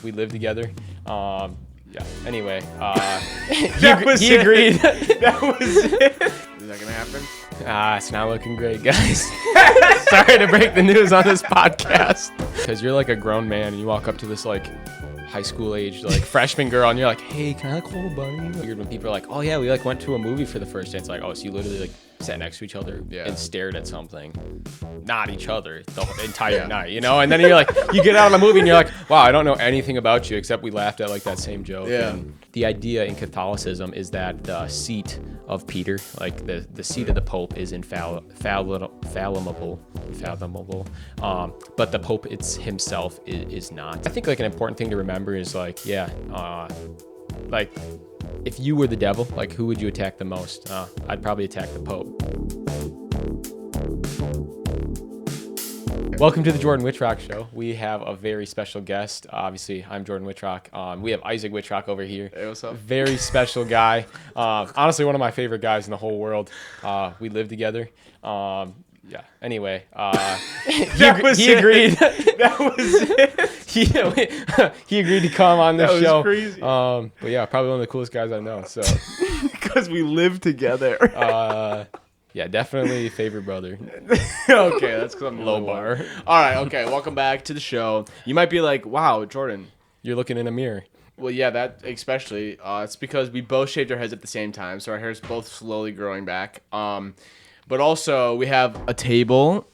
We lived together. Yeah. Anyway, he agreed. That was it. Is that gonna happen? It's not looking great, guys. Sorry to break the news on this podcast. Because you're like a grown man and you walk up to this like high school age like freshman girl and you're like, hey, can I like hold a buddy? Weird when people are like, oh yeah, we like went to a movie for the first day. It's like, oh, so you literally like sat next to each other and stared at something, not each other the entire night, you know? And then you're like, you get out of the movie and you're like, wow, I don't know anything about you except we laughed at like that same joke. Yeah. And the idea in Catholicism is that the seat of Peter, like the seat of the Pope is infallible, but the Pope himself is not. I think like an important thing to remember is like, like if you were the devil, like who would you attack the most? I'd probably attack the Pope. Welcome to the Jordan Whitrock Show. We have a very special guest. Obviously, I'm Jordan Whitrock. We have Isaac Whitrock over here. Hey, what's up? Very special guy. Honestly, one of my favorite guys in the whole world. We live together. Yeah. Anyway, he agreed. That was it. He agreed to come on this That was show. crazy. But yeah, probably one of the coolest guys I know. So, Because we live together. yeah, definitely favorite brother. Okay, that's because I'm Low bar. All right, okay, welcome back to the show. You might be like, wow, Jordan. You're looking in a mirror. Well, yeah, that especially. It's because we both shaved our heads at the same time, so our hair's both slowly growing back. But also, we have a table,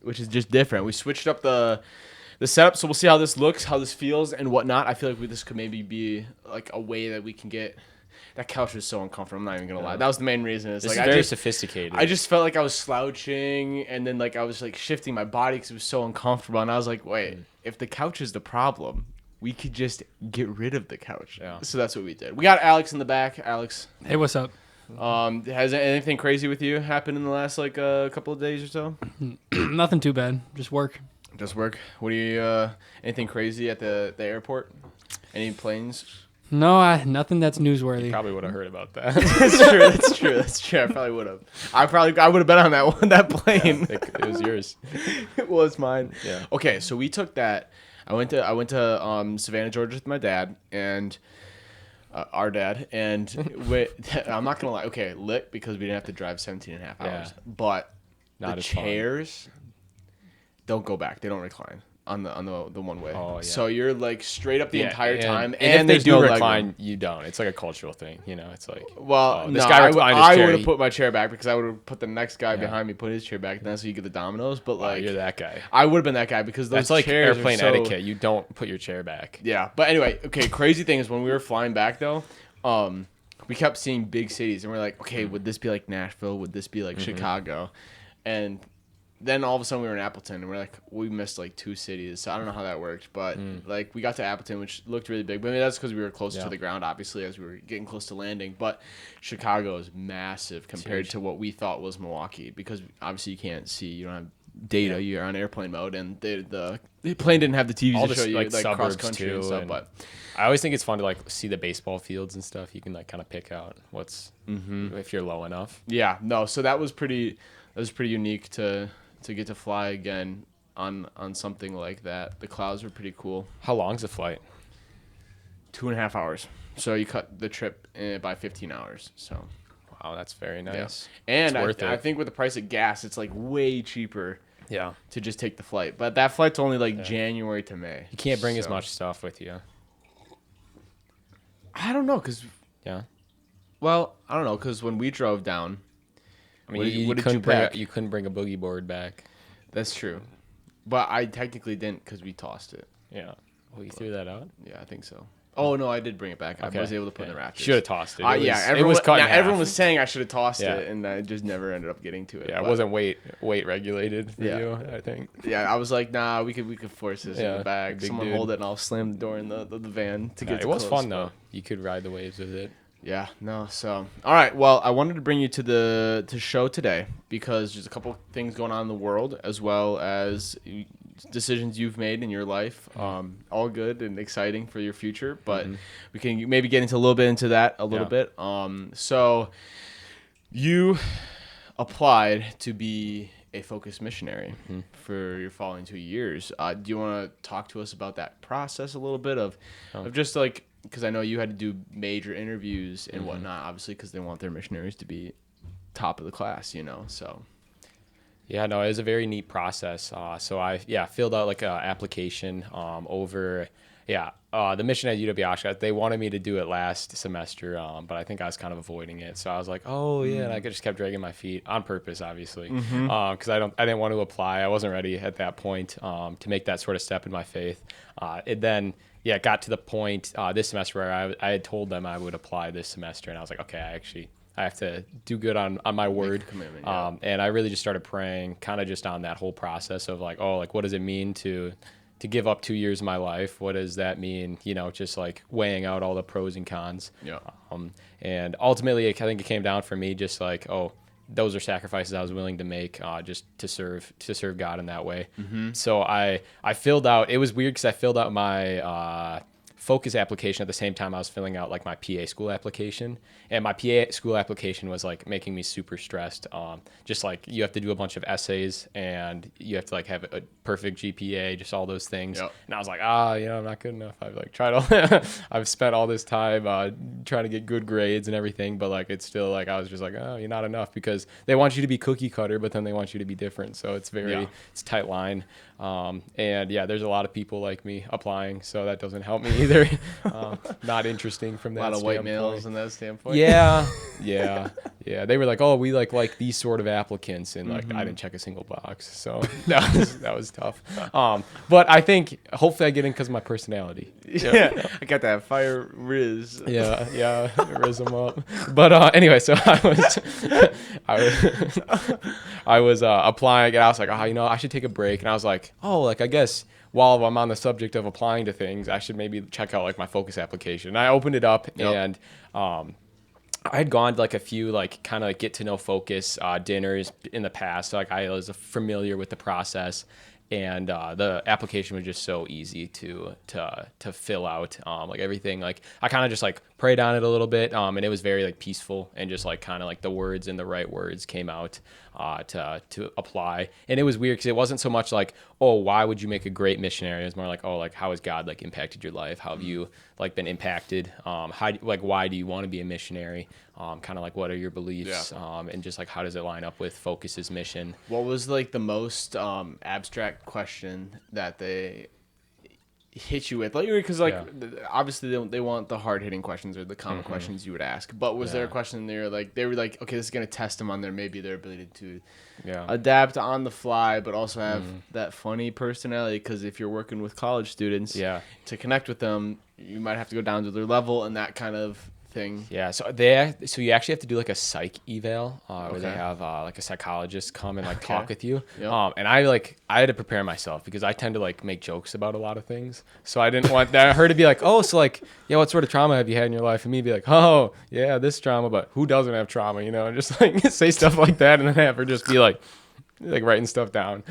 which is just different. We switched up the setup, so we'll see how this looks, how this feels, and whatnot. I feel like this could maybe be like a way that we can get. That couch was so uncomfortable. I'm not even gonna lie. That was the main reason. It's This like is very sophisticated. I just felt like I was slouching, and then like I was like shifting my body because it was so uncomfortable. And I was like, wait, if the couch is the problem, we could just get rid of the couch. Yeah. So that's what we did. We got Alex in the back. Alex, Hey, what's up? has anything crazy with you happened in the last like couple of days or so? Nothing too bad. Just work. Just work. What do you? Anything crazy at the airport? Any planes? No, nothing that's newsworthy. Probably would have heard about that. That's true. I probably would have. I would have been on that plane. Yeah, it was yours. It was mine. Yeah. Okay, so we took that. I went to Savannah, Georgia with my dad and our dad, and I'm not gonna lie. Okay, lit because we didn't have to drive 17 and a half hours. Yeah. But Not the as fun. chairs don't go back. They don't recline on the one way. Oh, yeah. So you're like straight up the entire time, and they if they do no recline, legroom. you don't. It's like a cultural thing, you know. It's like, Well, this no, guy reclined his I chair. would have put my chair back because I would have put the next guy Yeah. behind me put his chair back. And that's how you get the dominoes. But like, you're that guy. I would have been that guy because those That's like chairs airplane are so, etiquette. You don't put your chair back. Yeah, but anyway, okay. Crazy thing is when we were flying back though, we kept seeing big cities, and we're like, okay, would this be like Nashville? Would this be like Chicago? And then all of a sudden we were in Appleton, and we're like, we missed like 2 cities. So I don't know how that worked, but like we got to Appleton, which looked really big. But I mean, that's because we were closer to the ground, obviously, as we were getting close to landing. But Chicago is massive compared to what we thought was Milwaukee, because obviously you can't see, you don't have data, you're on airplane mode, and the plane didn't have the TV All to the, show you like, like cross suburbs, country too, and stuff. and- But I always think it's fun to like see the baseball fields and stuff. You can like kind of pick out what's if you're low enough. yeah, no, so that was pretty unique to get to fly again on something like that. The clouds were pretty cool. How long's the flight? 2.5 hours. So you cut the trip by 15 hours. So Wow, that's very nice. and It's worth I it. think with the price of gas, it's like way cheaper Yeah. to just take the flight. But that flight's only like January to May. You can't bring as So- much stuff with you. I don't know, cause Yeah. when we drove down, I mean, What did- you what did couldn't you bring pack? you couldn't bring a boogie board back. that's true. But I technically didn't because we tossed it. Yeah. Well, you threw that out. Yeah, I think so. Oh no, I did bring it back. I was able to put it in the rafters. Should have tossed it. Yeah, it was cut in half. everyone was saying I should have tossed Yeah. it, and I just never ended up getting to it. Yeah, it But, wasn't weight regulated for Yeah. you, I think. Yeah, I was like, nah, we could force this in Yeah, the back. big Someone dude. hold it, and I'll slam the door in the van to Yeah, get. it to was close, fun though. but- You could ride the waves with it. Yeah, no. So, all right. Well, I wanted to bring you to the show today because there's a couple things going on in the world, as well as decisions you've made in your life. All good and exciting for your future, but we can maybe get into a little bit into that a little bit. So you applied to be a focused missionary for your following 2 years. Do you want to talk to us about that process a little bit of just like, because I know you had to do major interviews and whatnot, obviously, because they want their missionaries to be top of the class, so. Yeah, no, it was a very neat process. So I filled out like an application over the mission at UW Oshkosh. They wanted me to do it last semester, but I think I was kind of avoiding it. So I was like, and I just kept dragging my feet on purpose, obviously, because I didn't want to apply. I wasn't ready at that point to make that sort of step in my faith. It then got to the point this semester where I had told them I would apply this semester, and I was like, okay, I have to do good on my word. And I really just started praying kind of just on that whole process of like, what does it mean to give up 2 years of my life? What does that mean? Just like weighing out all the pros and cons. Yeah. And ultimately, I think it came down for me just like, those are sacrifices I was willing to make just to serve God in that way. So I filled out, it was weird because I filled out my focus application at the same time I was filling out like my PA school application, and my PA school application was like making me super stressed. Just like you have to do a bunch of essays and you have to like have a perfect GPA, just all those things. Yep. And I was like, I'm not good enough. I've like tried I've spent all this time trying to get good grades and everything, but like it's still like I was just like, you're not enough, because they want you to be cookie cutter, but then they want you to be different. So it's it's a tight line. And there's a lot of people like me applying, so that doesn't help me either. Not interesting from that standpoint. A lot of white males in that standpoint. Yeah. They were like, we like these sort of applicants, and like I didn't check a single box, so that was tough. But I think hopefully I get in because of my personality. Yeah, I got that fire riz. Yeah, riz them up. But anyway, so I was applying, and I was like, I should take a break, and I was like, I guess while I'm on the subject of applying to things, I should maybe check out like my focus application. And I opened it up, and I had gone to like a few like kind of like get to know focus dinners in the past. So like I was familiar with the process, and the application was just so easy to fill out. Like everything, like I kind of just like prayed on it a little bit, and it was very like peaceful, and just like kind of like the words and the right words came out to apply. And it was weird because it wasn't so much like, why would you make a great missionary? It was more like, like how has God like impacted your life? How have you like been impacted? Why do you want to be a missionary? Kind of like what are your beliefs? And just like how does it line up with Focus's mission? What was like the most abstract question that they hit you with? Like, because like obviously they want the hard hitting questions or the common questions you would ask. But was there a question they were like, okay, this is gonna test them on maybe their ability to adapt on the fly, but also have that funny personality? Because if you're working with college students, to connect with them, you might have to go down to their level and that kind of thing. Yeah, so you actually have to do like a psych eval where they have like a psychologist come and like talk with you. Yep. And I had to prepare myself because I tend to like make jokes about a lot of things. So I didn't want her to be like, so like, what sort of trauma have you had in your life? And me be like, this trauma, but who doesn't have trauma, and just like say stuff like that, and then have her just be like writing stuff down.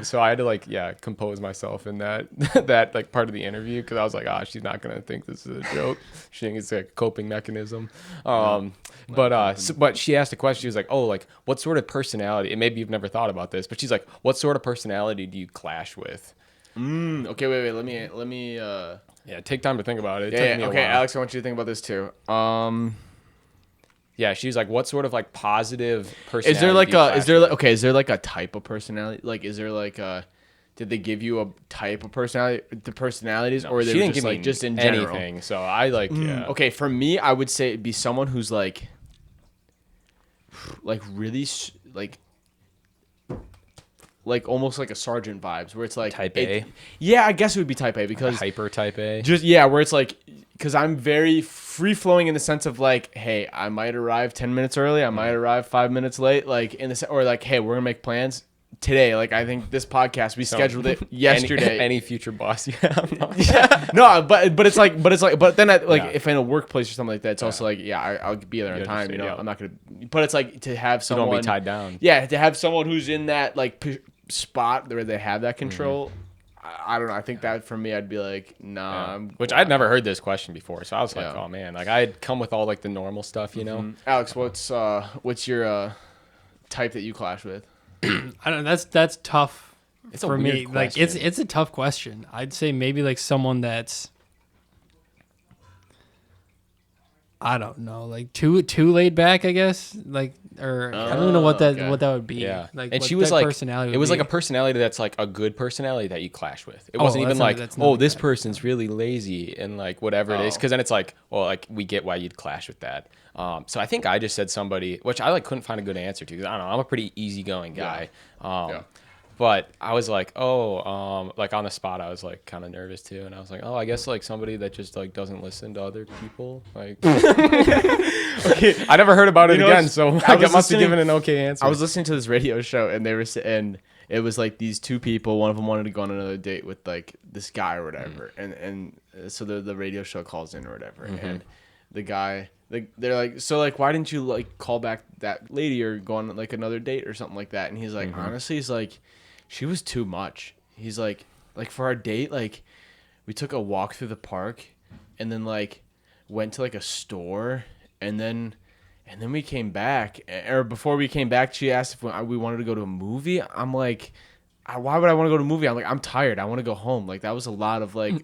So I had to compose myself in that like part of the interview, because I was like, she's not gonna think this is a joke. She thinks it's a coping mechanism. But she asked a question. She was like, what sort of personality, and maybe you've never thought about this, but she's like, what sort of personality do you clash with? Okay, wait, let me take time to think about it. Okay, Alex, I want you to think about this too. Yeah, she's like, what sort of like positive personality? Is there like a type of personality? Like, is there like did they give you a type of personality, the personalities, or they she didn't just give like me just in general? Anything. So I like Okay, for me, I would say it'd be someone who's like really like almost like a sergeant vibes, where it's like type A. Yeah, I guess it would be type A, because like hyper type A. Just where it's like, because I'm very free flowing in the sense of like, hey, I might arrive 10 minutes early, I might arrive 5 minutes late, like in the or like, hey, we're gonna make plans today. Like I think this podcast we scheduled it yesterday. Any future boss you have. No, but it's like then if in a workplace or something like that, it's also like I'll be there on time. I'm not gonna. But it's like to have someone, you don't be tied down. Yeah, to have someone who's in that like spot where they have that control. I don't know. I think that for me, I'd be like, nah. Yeah. Which I'd never heard this question before, so I was like, oh man, like I'd come with all like the normal stuff, Alex, what's your type that you clash with? I don't. That's tough It's a for me. weird Like question. it's a tough question. I'd say maybe like someone that's. I don't know, like too laid back, I guess. Like, or I don't know what that okay. what that would be. Yeah, like, and what she was that like, personality it was would like a be. personality that's like a good personality that you clash with. It Oh, wasn't even that's not- like, that's oh, not this bad. person's really lazy and like whatever it is, because then it's like, well, like we get why you'd clash with that. So I think I just said somebody, which I like couldn't find a good answer to, because I don't know, I'm a pretty easygoing guy. Yeah. But I was like, like on the spot, I was like kind of nervous too, and I was like, I guess like somebody that just like doesn't listen to other people. Like, okay, I never heard about it again, so I was must have listening- given an okay answer. I was listening to this radio show, and and it was like these two people. One of them wanted to go on another date with like this guy or whatever, and so the radio show calls in or whatever, and the guy. They're like, so like, why didn't you like call back that lady or go on like another date or something like that? And he's like, honestly, he's like, she was too much. He's like for our date, like we took a walk through the park and then like went to like a store and then we came back, or before we came back, she asked if we wanted to go to a movie. I'm like, why would I want to go to a movie? I'm like, I'm tired. I want to go home. Like that was a lot of like,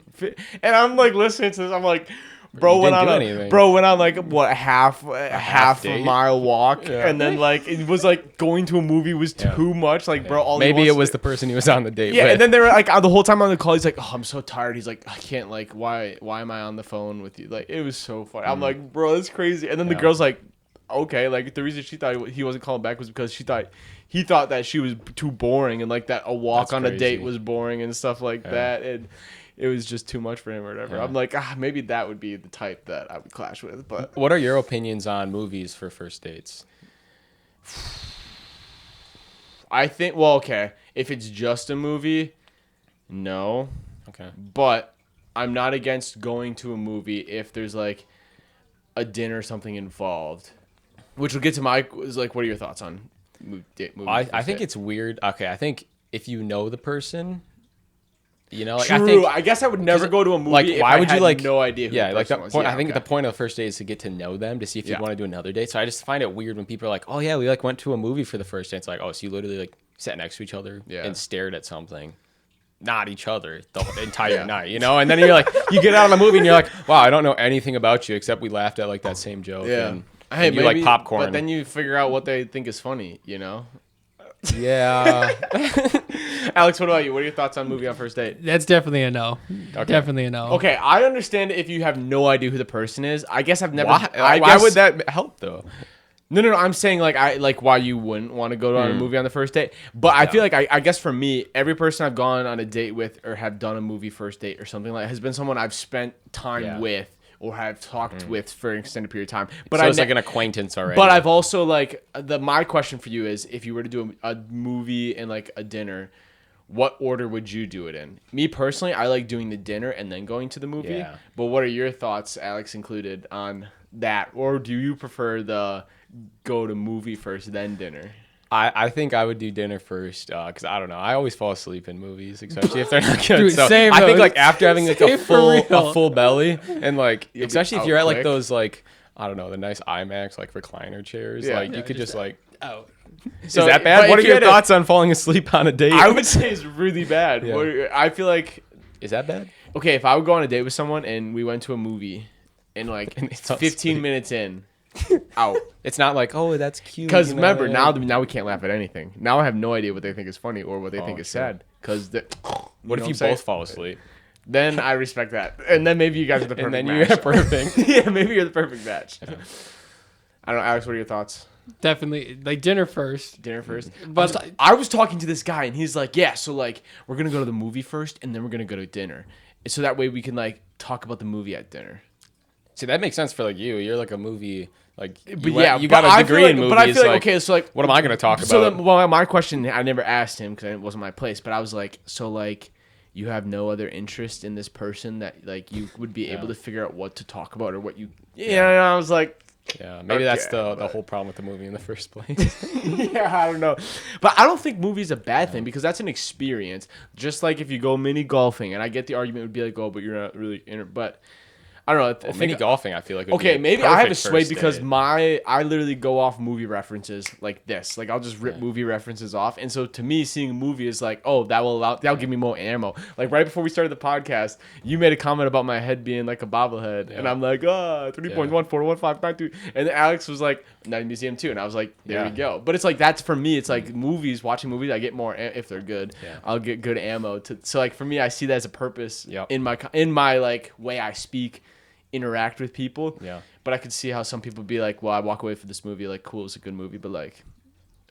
and I'm like listening to this. I'm like, bro went on like what half a date? mile walk, Yeah. and then like it was like going to a movie was too much. Like bro, all he maybe wants it was to- the person he was on the date yeah, with. and then they were like the whole time on the call, he's like, oh, I'm so tired. He's like, I can't, like, why am I on the phone with you? Like, it was so funny. I'm like, bro, that's crazy. And then the girl's like, okay, like the reason she thought he wasn't calling back was because he thought that she was too boring, and like that a walk That's on a date crazy. was boring and stuff like that, and it was just too much for him or whatever. Yeah. I'm like, maybe that would be the type that I would clash with, but What are your opinions on movies for first dates? I think, well, okay, if it's just a movie, no. Okay. But I'm not against going to a movie if there's like a dinner or something involved. Which will get to my, is like, what are your thoughts on movie? I think it's weird. Okay, I think if you know the person, you know, like True. I think I guess I would never go to a movie like if why I would you had like no idea who yeah the like the person was. point. Yeah, I think okay. the point of the first date is to get to know them, to see if you Yeah. want to do another date. So I just find it weird when people are like, oh yeah, we like went to a movie for the first date. It's like, oh, so you literally like sat next to each other and stared at something, not each other the entire night, you know? And then you're like, you get out of the movie and you're like, wow, I don't know anything about you except we laughed at like that same joke. Yeah. And, Hey, and you like popcorn. But then you figure out what they think is funny, you know? yeah. Alex, what about you? What are your thoughts on movie on first date? That's definitely a no. Definitely a no. Okay, I understand if you have no idea who the person is. I guess I've never. Why guess, would that help though? No. I'm saying like why you wouldn't want to go on a movie on the first date. But I feel like I guess for me, every person I've gone on a date with or have done a movie first date or something like has been someone I've spent time with or have talked with for an extended period of time. But So it's like an acquaintance already. But I've also like my question for you is, if you were to do a movie and like a dinner, what order would you do it in? Me personally, I like doing the dinner and then going to the movie. Yeah. But what are your thoughts, Alex included, on that? Or do you prefer the go to movie first then dinner? I think I would do dinner first because I don't know. I always fall asleep in movies, especially if they're not good. Dude, so same, I think though. like after having like Same for real. a full belly and like You'll be especially if out you're at like quick. those like I don't know the nice IMAX like recliner chairs, Yeah. like Yeah, you could just like Oh. is So, that but bad? What are if you your had a- thoughts on falling asleep on a date? I would say it's really bad. Yeah. I feel like, Is that bad? okay, if I would go on a date with someone and we went to a movie and like And they fell 15 asleep. minets in, out. It's not like oh that's cute. Because you know, remember, like- now we can't laugh at anything. Now I have no idea what they think is funny or what they think is true. sad. Because what if you both fall asleep? Then I respect that, and then maybe you guys are the perfect And then match. you're perfect. Yeah, maybe you're the perfect match. I don't know, Alex. What are your thoughts? Definitely like dinner first. Dinner first. But I was talking to this guy, and he's like, "Yeah, so like we're gonna go to the movie first, and then we're gonna go to dinner, so that way we can like talk about the movie at dinner." See, that makes sense for like you. You're like a movie like But yeah, you got but a I degree feel in like, movies. But I feel like, like, okay, so like, what am I going to talk about? So then, well, my question, I never asked him because it wasn't my place, but I was like, so like, you have no other interest in this person that like you would be able to figure out what to talk about or what you, yeah. And I was like, Yeah, maybe that's Okay, the but- whole problem with the movie in the first place. yeah, I don't know, but I don't think movie's a bad thing because that's an experience. Just like if you go mini golfing, and I get the argument would be like, oh, but you're not really in it, but I don't know. Well, mini golfing, I feel like. Would Okay, be maybe I have a perfect sway first because date. I literally go off movie references like this. Like I'll just rip movie references off, and so to me, seeing a movie is like, oh, that'll give me more ammo. Like right before we started the podcast, you made a comment about my head being like a bobblehead, and I'm like, 3.141592, and Alex was like, Night Museum 2, and I was like, there you go. But it's like that's for me. It's like movies, watching movies, I get more if they're good. Yeah. I'll get good ammo. So like for me, I see that as a purpose Yep. in my like way I speak. Interact with people, Yeah. But I could see how some people be like, well, I walk away from this movie like, cool, it's a good movie, but like,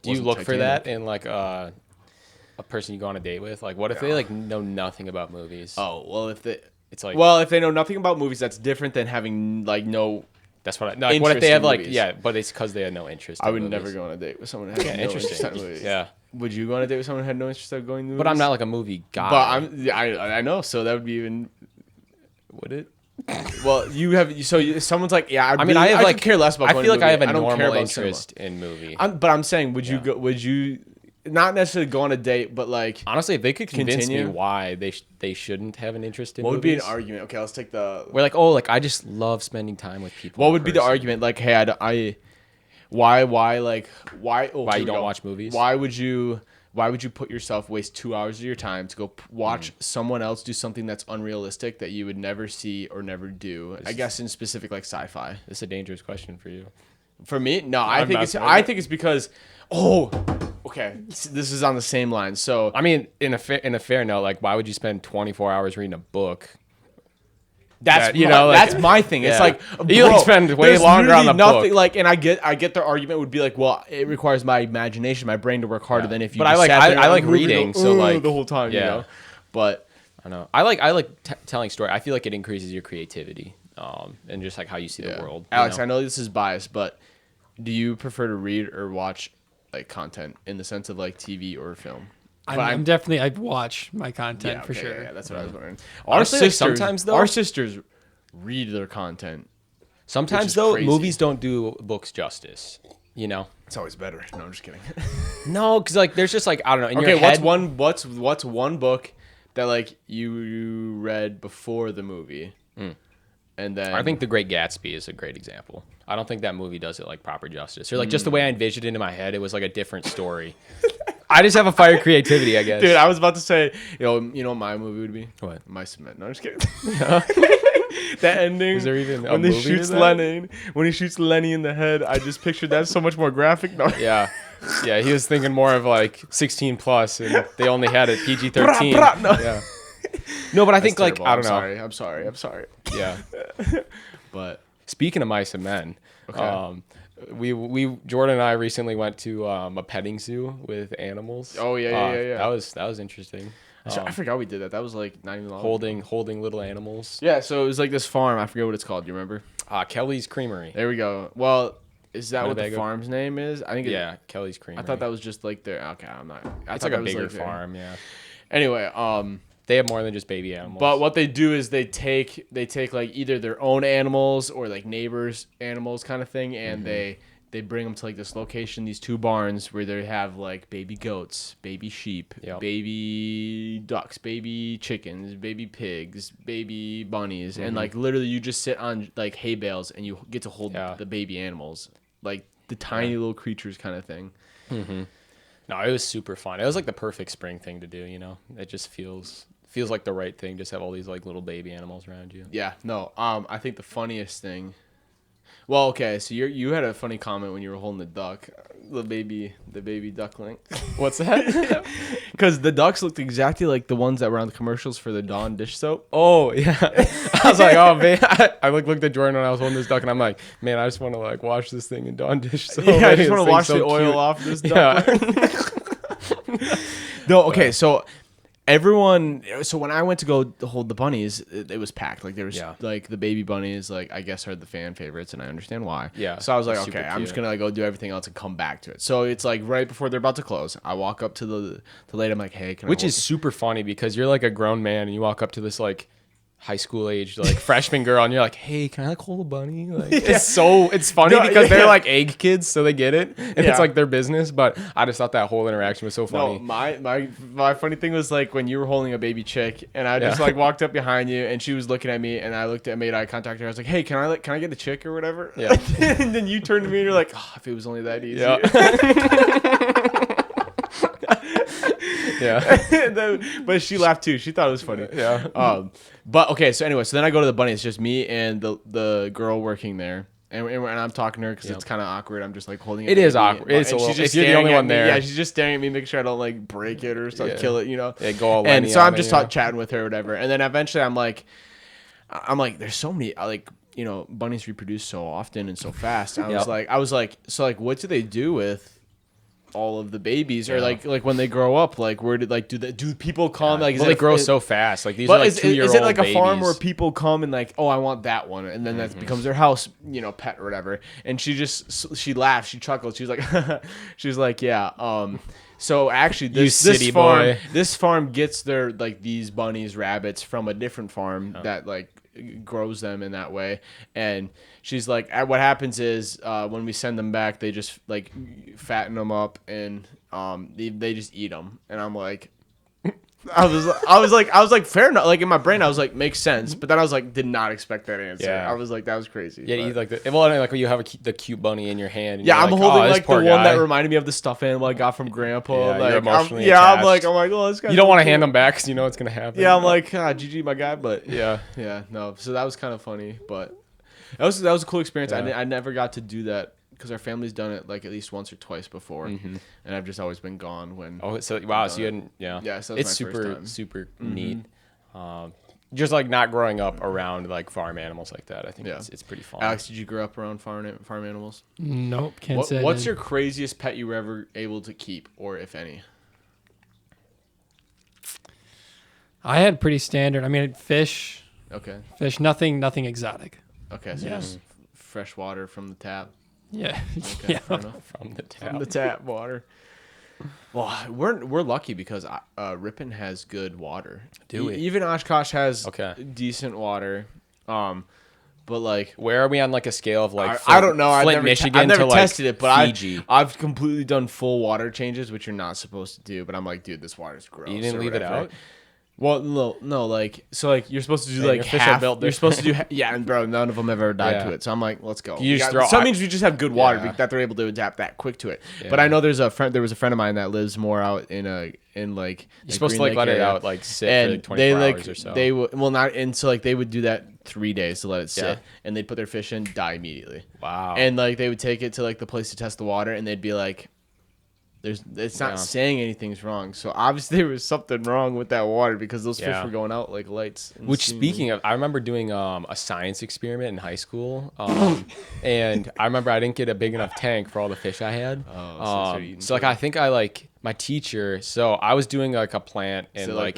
Do you wasn't look for Titanic. that in like a person you go on a date with? Like, what if they like know nothing about movies? Oh, well, if they know nothing about movies, that's different than having like no. That's what I. No, like, what if they interest have in like movies. but it's because they had no interest. I in would movies. never go on a date with someone who had no interest Interesting. in movies. Yeah. Would you go on a date with someone who had no interest in going to movies? But I'm not like a movie guy. But I know, so that would be even. Would it? Well, someone's like, yeah. I mean, I have like could care less about. I going feel to like I have a I don't care normal about cinema. interest in movie. But I'm saying, would you go? Would you not necessarily go on a date, but like, Honestly, if they could convince me Continue? why they shouldn't have an interest in what would be movies, an argument? Okay, let's take the. we're like, oh, like I just love spending time with people. What in would be the person. argument? Like, hey, why Why you don't watch movies? Why would you put yourself waste 2 hours of your time to go watch someone else do something that's unrealistic that you would never see or never do? I guess in specific like sci-fi. This is a dangerous question for you. For me, no, I'm not saying I that. think it's because okay, this is on the same line. So I mean, in a fair note, like why would you spend 24 hours reading a book? that's you know, like- that's my thing. It's Yeah. like You, like, bro, spend way there's longer on literally the nothing, book. Like, and I get their argument would be like, well, it requires my imagination, my brain to work harder than if you. But just I like- sat there I and like the movie reading, go, so, "Ugh," like, the whole time, you yeah. know. But I know. I like telling story. I feel like it increases your creativity, and just like how you see the world. you Alex, know? I know this is biased, but do you prefer to read or watch like content in the sense of like TV or film? I'm definitely, I watch my content for okay, sure. Yeah, that's what I was wondering. Honestly, like, sometimes, though- our sisters read their content. Sometimes is though, crazy. movies don't do books justice. You know? It's always better. No, I'm just kidding. No, because like there's just like I don't know. In Okay, your what's head, what's one book that like you read before the movie, and then I think The Great Gatsby is a great example. I don't think that movie does it like proper justice, or like just the way I envisioned it in my head. It was like a different story. I just have a fire creativity, I guess. dude, I was about to say, you know what my movie would be? What? My Cement. No, I'm just kidding. That ending. Is there even a when he movie to shoots that? when he shoots Lenny in the head? I just pictured that so much more graphic. No. Yeah. Yeah, he was thinking more of like 16 plus, and they only had it PG-13. Brah, brah, no. Yeah. No, but I think That's like terrible. I don't know. I'm sorry. Yeah. But Speaking of mice and men, Okay. we Jordan and I recently went to a petting zoo with animals. Oh, yeah. That was interesting. I forgot we did that. That was like not even long. Holding little animals. Yeah, so it was like this farm. I forget what it's called. Do you remember? Kelly's Creamery. There we go. Well, is that what the Winnebago? farm's name is? I think. Yeah, Kelly's Creamery. I thought that was just like their. Okay, I'm not. I It's thought like a that was, bigger their- farm. Yeah. Anyway, They have more than just baby animals. but what they do is they take like either their own animals or like neighbors' animals kind of thing, and they bring them to like this location, these two barns where they have like baby goats, baby sheep, Yep. baby ducks, baby chickens, baby pigs, baby bunnies, and like literally you just sit on like hay bales and you get to hold Yeah. the baby animals, like the tiny little creatures kind of thing. No, it was super fun. It was like the perfect spring thing to do, you know? It just feels like the right thing, just have all these like little baby animals around you. Yeah, no. I think the funniest thing. Well, okay, so you had a funny comment when you were holding the duck, the baby duckling. What's that? Because the ducks looked exactly like the ones that were on the commercials for the Dawn dish soap. Oh, yeah. I was like, oh, man. I like looked at Jordan when I was holding this duck, and I'm like, man, I just want to like wash this thing in Dawn dish soap. Yeah, I Man, just want to this wash thing's the so oil cute. off this Yeah. duck. No, okay, so everyone. So when I went to go hold the bunnies, it was packed. Like there was like the baby bunnies, like I guess are the fan favorites, and I understand why. Yeah, So I was like, it's super okay, I'm just cute. gonna like go do everything else and come back to it. So it's like right before they're about to close, I walk up to the lady. I'm like, hey, can I Which hold is super funny because you're like a grown man and you walk up to this like high school age like freshman girl, and you're like, hey, can I like hold a bunny? Like it's funny because they're like egg kids, so they get it, and it's like their business. But I just thought that whole interaction was so funny. No, my funny thing was like when you were holding a baby chick, and I just like walked up behind you, and she was looking at me, and I made eye contact with her. I was like, hey, can I get a chick or whatever? Yeah. And then you turned to me and you're like, oh, if it was only that easy. Yeah. Yeah. But she laughed too. She thought it was funny. Yeah. But okay, so anyway, so then I go to the bunny. It's just me and the girl working there. And I'm talking to her because it's kind of awkward. I'm just like holding it. It is awkward. It's a little, if you're the only one there. Yeah, she's just staring at me, making sure I don't like break it or kill it, you know? Yeah, go all and so I'm just it, chatting with her or whatever. And then eventually I'm like, there's so many, like, you know, bunnies reproduce so often and so fast. I was like, so like, what do they do with all of the babies, or like when they grow up, like where did like do people come like? They grow so fast. Like these are like 2-year-old Is it like babies. a farm where people come and like, oh, I want that one, and then that becomes their house, you know, pet or whatever? And she laughs, she chuckles, she's like, yeah. So actually, this farm gets their like these bunnies, rabbits from a different farm that like grows them in that way. And she's like, what happens is when we send them back, they just like fatten them up and they just eat them. And I'm like, I was like fair enough. Like in my brain, I was like, makes sense. But then I was like, did not expect that answer. Yeah. I was like, that was crazy. Yeah, you like like when you have the cute bunny in your hand. And yeah, I'm like, holding like the one guy. that reminded me of the stuffed animal I got from Grandpa. Yeah, like, you're emotionally I'm attached. like, oh, this guy. You don't want to hand them back because you know it's gonna happen. Yeah, I'm like, GG, my guy. But yeah, no. So that was kind of funny, but that was a cool experience. Yeah. I never got to do that because our family's done it like at least once or twice before, and I've just always been gone when. Oh, so wow, so you hadn't, yeah. So it's my first time. super neat. Just like not growing up around like farm animals like that, I think it's pretty fun. Alex, did you grow up around farm animals? Nope, can't say. What's your craziest pet you were ever able to keep, or if any? I had pretty standard. I mean, fish. Okay. Fish, nothing exotic. Okay, so just fresh water from the tap. Yeah. Okay, fair enough. From the tap. From the tap water. Well, we're lucky because Ripon has good water. Do we? Even Oshkosh has decent water. But like, where are we on like a scale of like? I don't know. Flint, Michigan I've never to tested like it, but Fiji. I've completely done full water changes, which you're not supposed to do. But I'm like, dude, this water's gross. You didn't leave it out. Well, no, like, so like you're supposed to do like fish half. are built You're supposed to do and bro, none of them ever died to it. So I'm like, let's go. You just throw. So that means we just have good water that they're able to adapt that quick to it. Yeah. But I know there was a friend of mine that lives more out in like you're supposed to like let it out like sit and for like 24 hours or so. They would do that 3 days to let it sit, and they'd put their fish in, die immediately. Wow. And like they would take it to like the place to test the water, and they'd be like, it's not saying anything's wrong. So obviously there was something wrong with that water because those fish were going out like lights. Which, speaking of, I remember doing a science experiment in high school, and I remember I didn't get a big enough tank for all the fish I had. So like I think I like my teacher. So I was doing like a plant and like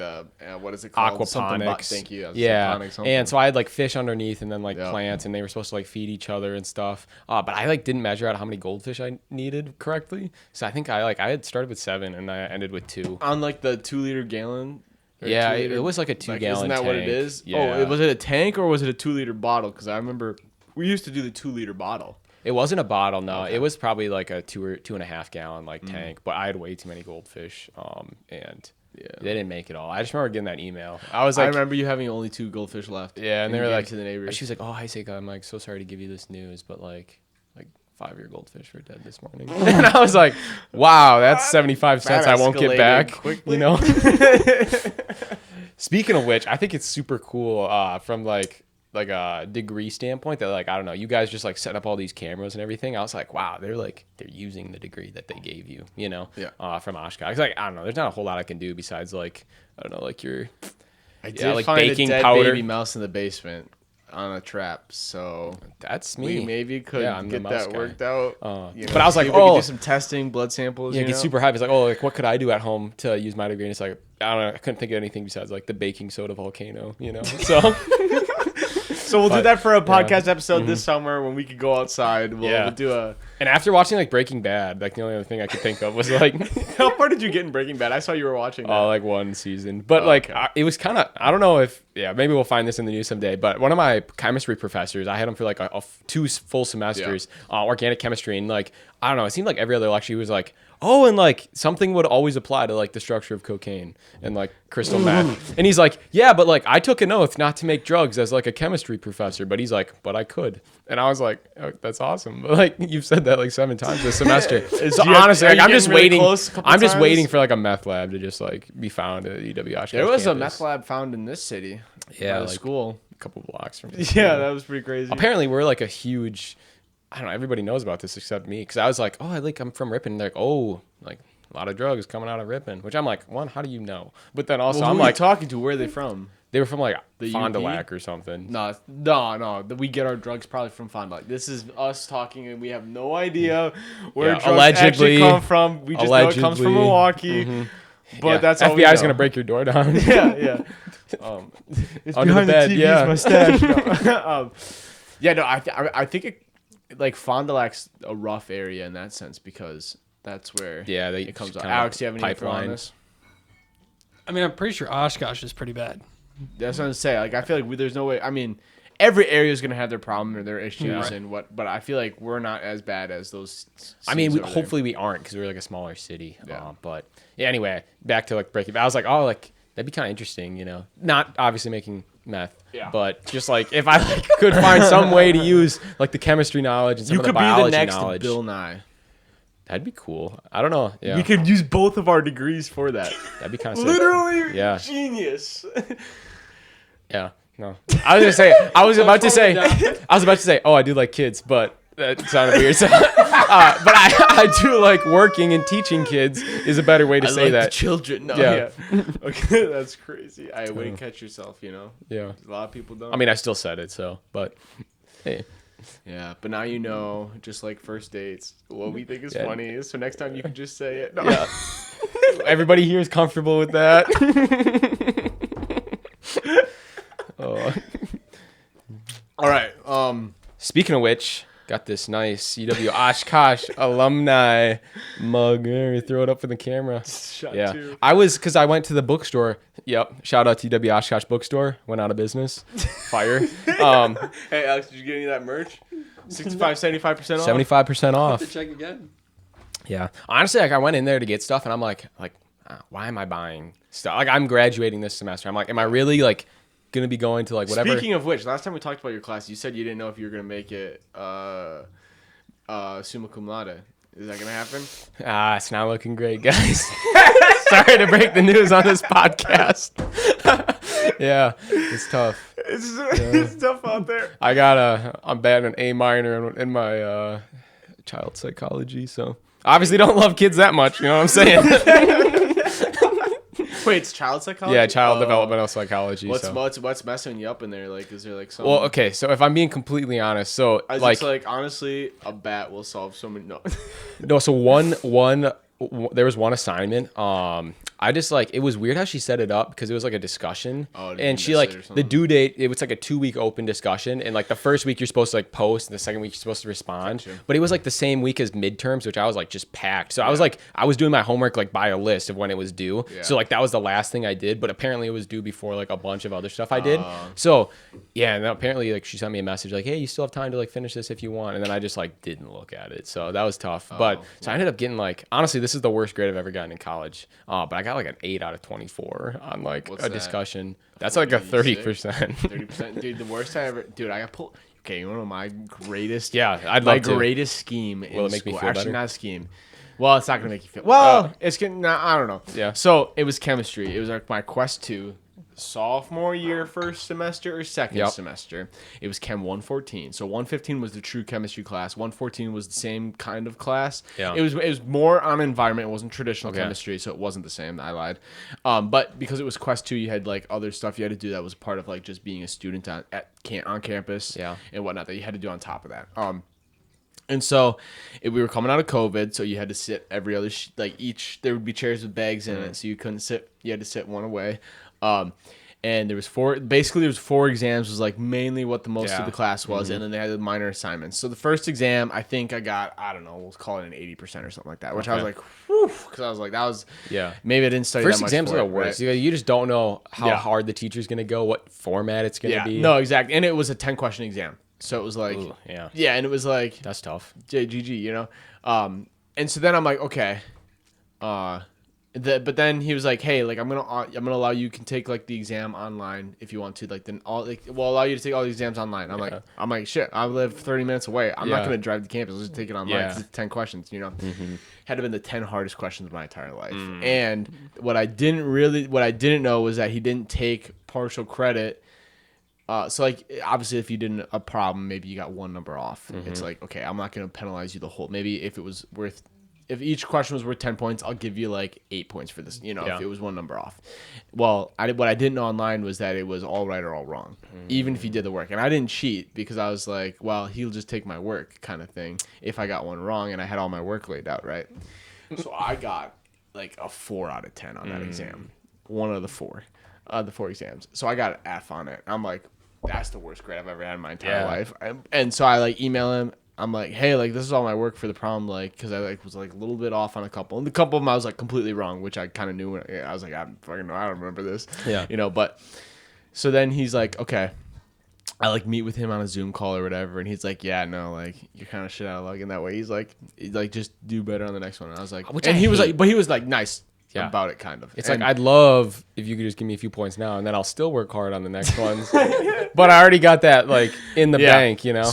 what is it called? Aquaponics. Thank you. Yeah, and so I had like fish underneath and then like plants, and they were supposed to like feed each other and stuff. But I like didn't measure out how many goldfish I needed correctly. So I think I had started with 7 and I ended with 2 on like the 2-liter gallon. Yeah, it was like a 2-gallon. Isn't that tank. what it is? Yeah. Oh, was it a tank or was it a 2-liter bottle? Because I remember we used to do the 2-liter bottle. It wasn't a bottle, no. Okay. It was probably like a 2 or 2.5 gallon like tank. But I had way too many goldfish, and they didn't make it all. I just remember getting that email. I remember you having only 2 goldfish left. Yeah, and they were like to the neighbors. She was like, "Oh, Isaac, I'm like so sorry to give you this news, but like 5 of your goldfish were dead this morning." And I was like, "Wow, that's 75 cents I won't get back." Quickly. You know. Speaking of which, I think it's super cool from like a degree standpoint that like I don't know, you guys just like set up all these cameras and everything. I was like, wow, they're using the degree that they gave you, you know, from Oshkosh. Like I don't know, there's not a whole lot I can do besides like I don't know, like your like find baking a dead powder baby mouse in the basement on a trap, so that's me. We maybe could get that worked out. But I was like, we could do some testing, blood samples. Yeah, get super hype. It's like, oh, like what could I do at home to use my degree? And it's like I don't know, I couldn't think of anything besides like the baking soda volcano, you know. So. So we'll do that for a podcast episode this summer when we could go outside. We'll do a. And after watching like Breaking Bad, like the only other thing I could think of was like, how far did you get in Breaking Bad? I saw you were watching that. Like 1 season, but it was kind of I don't know if Yeah, maybe we'll find this in the news someday. But one of my chemistry professors, I had him for like two full semesters, organic chemistry, and like I don't know, it seemed like every other lecture he was like, oh, and like something would always apply to like the structure of cocaine and like crystal meth. And he's like, yeah, but like I took an oath not to make drugs as like a chemistry professor. But he's like, but I could. And I was like, oh, that's awesome. But like you've said that like 7 times this semester. So honestly, like, I'm just waiting. I'm just waiting for like a meth lab to just like be found at UW Oshkosh. There was campus. a meth lab found in this city. Yeah, like, like school. a couple blocks from. Yeah, that was pretty crazy. Apparently, we're like a huge. I don't know. Everybody knows about this except me, because I was like, oh, I'm from Ripon. And they're like, oh, like a lot of drugs coming out of Ripon, which I'm like, one, how do you know? But then also, I'm like, talking to, where are they from? they were from like The Fond du UP? Lac or something. No. We get our drugs probably from Fond du Lac. This is us talking, and we have no idea where drugs actually come from. We just know it comes from Milwaukee. But that's all FBI is gonna break your door down. Yeah. It's Under the bed, TV, yeah. my stash. No. I think it, like Fond du Lac's a rough area in that sense, because that's where it comes up. Alex, do you have any info on this? I mean, I'm pretty sure Oshkosh is pretty bad. That's what I'm saying. Like, I feel like there's no way. I mean, every area is gonna have their problem or their issues but I feel like we're not as bad as those. I mean, hopefully we aren't, because we're like a smaller city. But yeah, anyway, back to like breaking. I was like, oh, like that'd be kind of interesting, you know. Not obviously making meth, but just like if I like could find some way to use like the chemistry knowledge and some of the biology be the next knowledge. Bill Nye. That'd be cool. I don't know. Yeah, We could use both of our degrees for that. that'd be kind of Literally, Yeah. genius. Yeah, no. I was about to say, oh, I do like kids, but that sounded weird. So, but I do like working and teaching kids is a better way to say like that. the children. No, Yeah. Okay, that's crazy. I wouldn't catch yourself, you know. Yeah. A lot of people don't. I mean, I still said it, so, but hey. Yeah, but now you know, just like first dates, what we think is funny. So next time you can just say it. No. Yeah. Everybody here is comfortable with that. Oh. All right. Speaking of which, got this nice UW Oshkosh alumni mug. Here, throw it up for the camera. Shot two. I went to the bookstore. Yep. Shout out to UW Oshkosh bookstore. Went out of business. Fire. Hey, Alex, did you get any of that merch? 65, 75% off? 75% off. To check again. Yeah. Honestly, like I went in there to get stuff and I'm like, why am I buying stuff? Like I'm graduating this semester. I'm like, am I really like gonna be going to like whatever? Speaking of which, last time we talked about your class, you said you didn't know if you were gonna make it summa cum laude. Is that gonna happen? It's not looking great, guys. Sorry to break the news on this podcast. Yeah, it's tough. It's tough out there. I'm bad an A minor in my child psychology, so obviously don't love kids that much. You know what I'm saying? Wait, it's child psychology? Yeah, child developmental psychology. What's messing you up in there? Like, is there like some? Well, okay, so if I'm being completely honest, so like honestly, a bat will solve so many. No, so there was one assignment. I just like, it was weird how she set it up, because it was like a discussion, and she like the due date, it was like a 2-week open discussion, and like the first week you're supposed to like post, and the second week you're supposed to respond. Gotcha. But it was like the same week as midterms, which I was like just packed. So I was doing my homework like by a list of when it was due. Yeah. So like that was the last thing I did, but apparently it was due before like a bunch of other stuff I did. So yeah, and then apparently like she sent me a message like, hey, you still have time to like finish this if you want, and then I just like didn't look at it. So that was tough. So I ended up getting like, honestly, this is the worst grade I've ever gotten in college. But I got like an 8 out of 24 on like discussion. That's like a 30%. 30%. Dude, the worst I ever. Dude, I got pulled. Okay, one of my greatest. Yeah, I'd like to. My greatest scheme in Will it make school. me feel Actually, better? not a scheme. Well, it's not gonna make you feel. Well, it's gonna. I don't know. Yeah. So it was chemistry. It was like my quest 2. Sophomore year, first semester or second semester. It was Chem 114. So 115 was the true chemistry class. 114 was the same kind of class. Yeah. It was more on environment. It wasn't traditional chemistry, so it wasn't the same. I lied. But because it was quest 2, you had like other stuff you had to do that was part of like just being a student on campus and whatnot that you had to do on top of that. And so we were coming out of COVID, so you had to sit every other there would be chairs with bags in it, so you couldn't sit. You had to sit one away. and there was four exams, was like mainly what the most of Yeah. the class was, and then they had the minor assignments. So the first exam, I think I got, I don't know, we'll call it an 80% or something like that, which I was like, whew, because I was like, that was, maybe I didn't study First that much exams for are it, the worst. right? You just don't know how Yeah. hard the teacher's gonna go, what format it's gonna be. No, exactly. And it was a 10 question exam. So it was like, Ooh, yeah. and it was like, That's tough. JGG, you know? And so then I'm like, okay. But then he was like, hey, like I'm gonna allow you can take like the exam online if you want to, like then we'll allow you to take all the exams online. I'm like shit, I live 30 minutes away. I'm not gonna drive to campus. I'll just take it online because it's 10 questions, you know. Had to been the 10 hardest questions of my entire life. And what I didn't know was that he didn't take partial credit. So like obviously if you didn't a problem, maybe you got one number off. It's like, okay, I'm not gonna penalize you the whole. Maybe if each question was worth 10 points, I'll give you like 8 points for this, you know, if it was one number off. Well, what I didn't know online was that it was all right or all wrong, even if you did the work. And I didn't cheat because I was like, well, he'll just take my work kind of thing if I got one wrong and I had all my work laid out, right? So I got like a 4 out of 10 on that exam, one of the four exams. So I got an F on it. I'm like, that's the worst grade I've ever had in my entire life. And so I like email him. I'm like, hey, like this is all my work for the problem, like, because I like was like a little bit off on a couple, and the couple of them I was like completely wrong, which I kind of knew. I was like, I fucking know, I don't remember this, you know. But so then he's like, okay, I like meet with him on a Zoom call or whatever, and he's like, yeah, no, like you're kind of shit out of luck in that way. He's like just do better on the next one. And I was like, he was like nice about it, kind of. It's like, I'd love if you could just give me a few points now, and then I'll still work hard on the next ones. But I already got that like in the bank, you know.